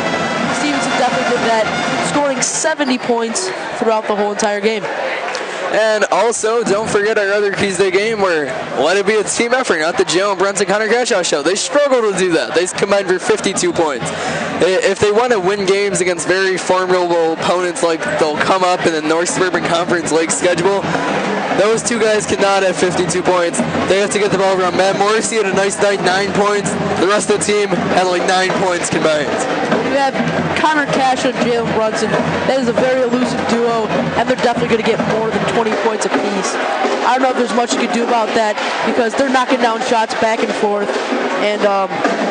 Stevenson definitely did that, scoring 70 points throughout the whole entire game. And also, don't forget our other keys to the game were let it be a team effort, not the Jalen Brunson Connor Cashaw show. They struggle to do that. They combined for 52 points. If they want to win games against very formidable opponents like they'll come up in the North Suburban Conference League schedule, those two guys cannot have 52 points. They have to get the ball around. Matt Morrissey had a nice night, 9 points. The rest of the team had like 9 points combined. You have Connor Cashaw and Jalen Brunson. That is a very elusive duo, and they're definitely going to get more than 20 points apiece. I don't know if there's much you can do about that because they're knocking down shots back and forth. And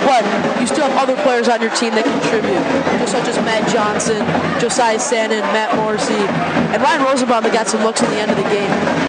but you still have other players on your team that contribute, just such as Matt Johnson, Josiah Sannon, Matt Morrissey, and Ryan Rosenbaum that got some looks at the end of the game.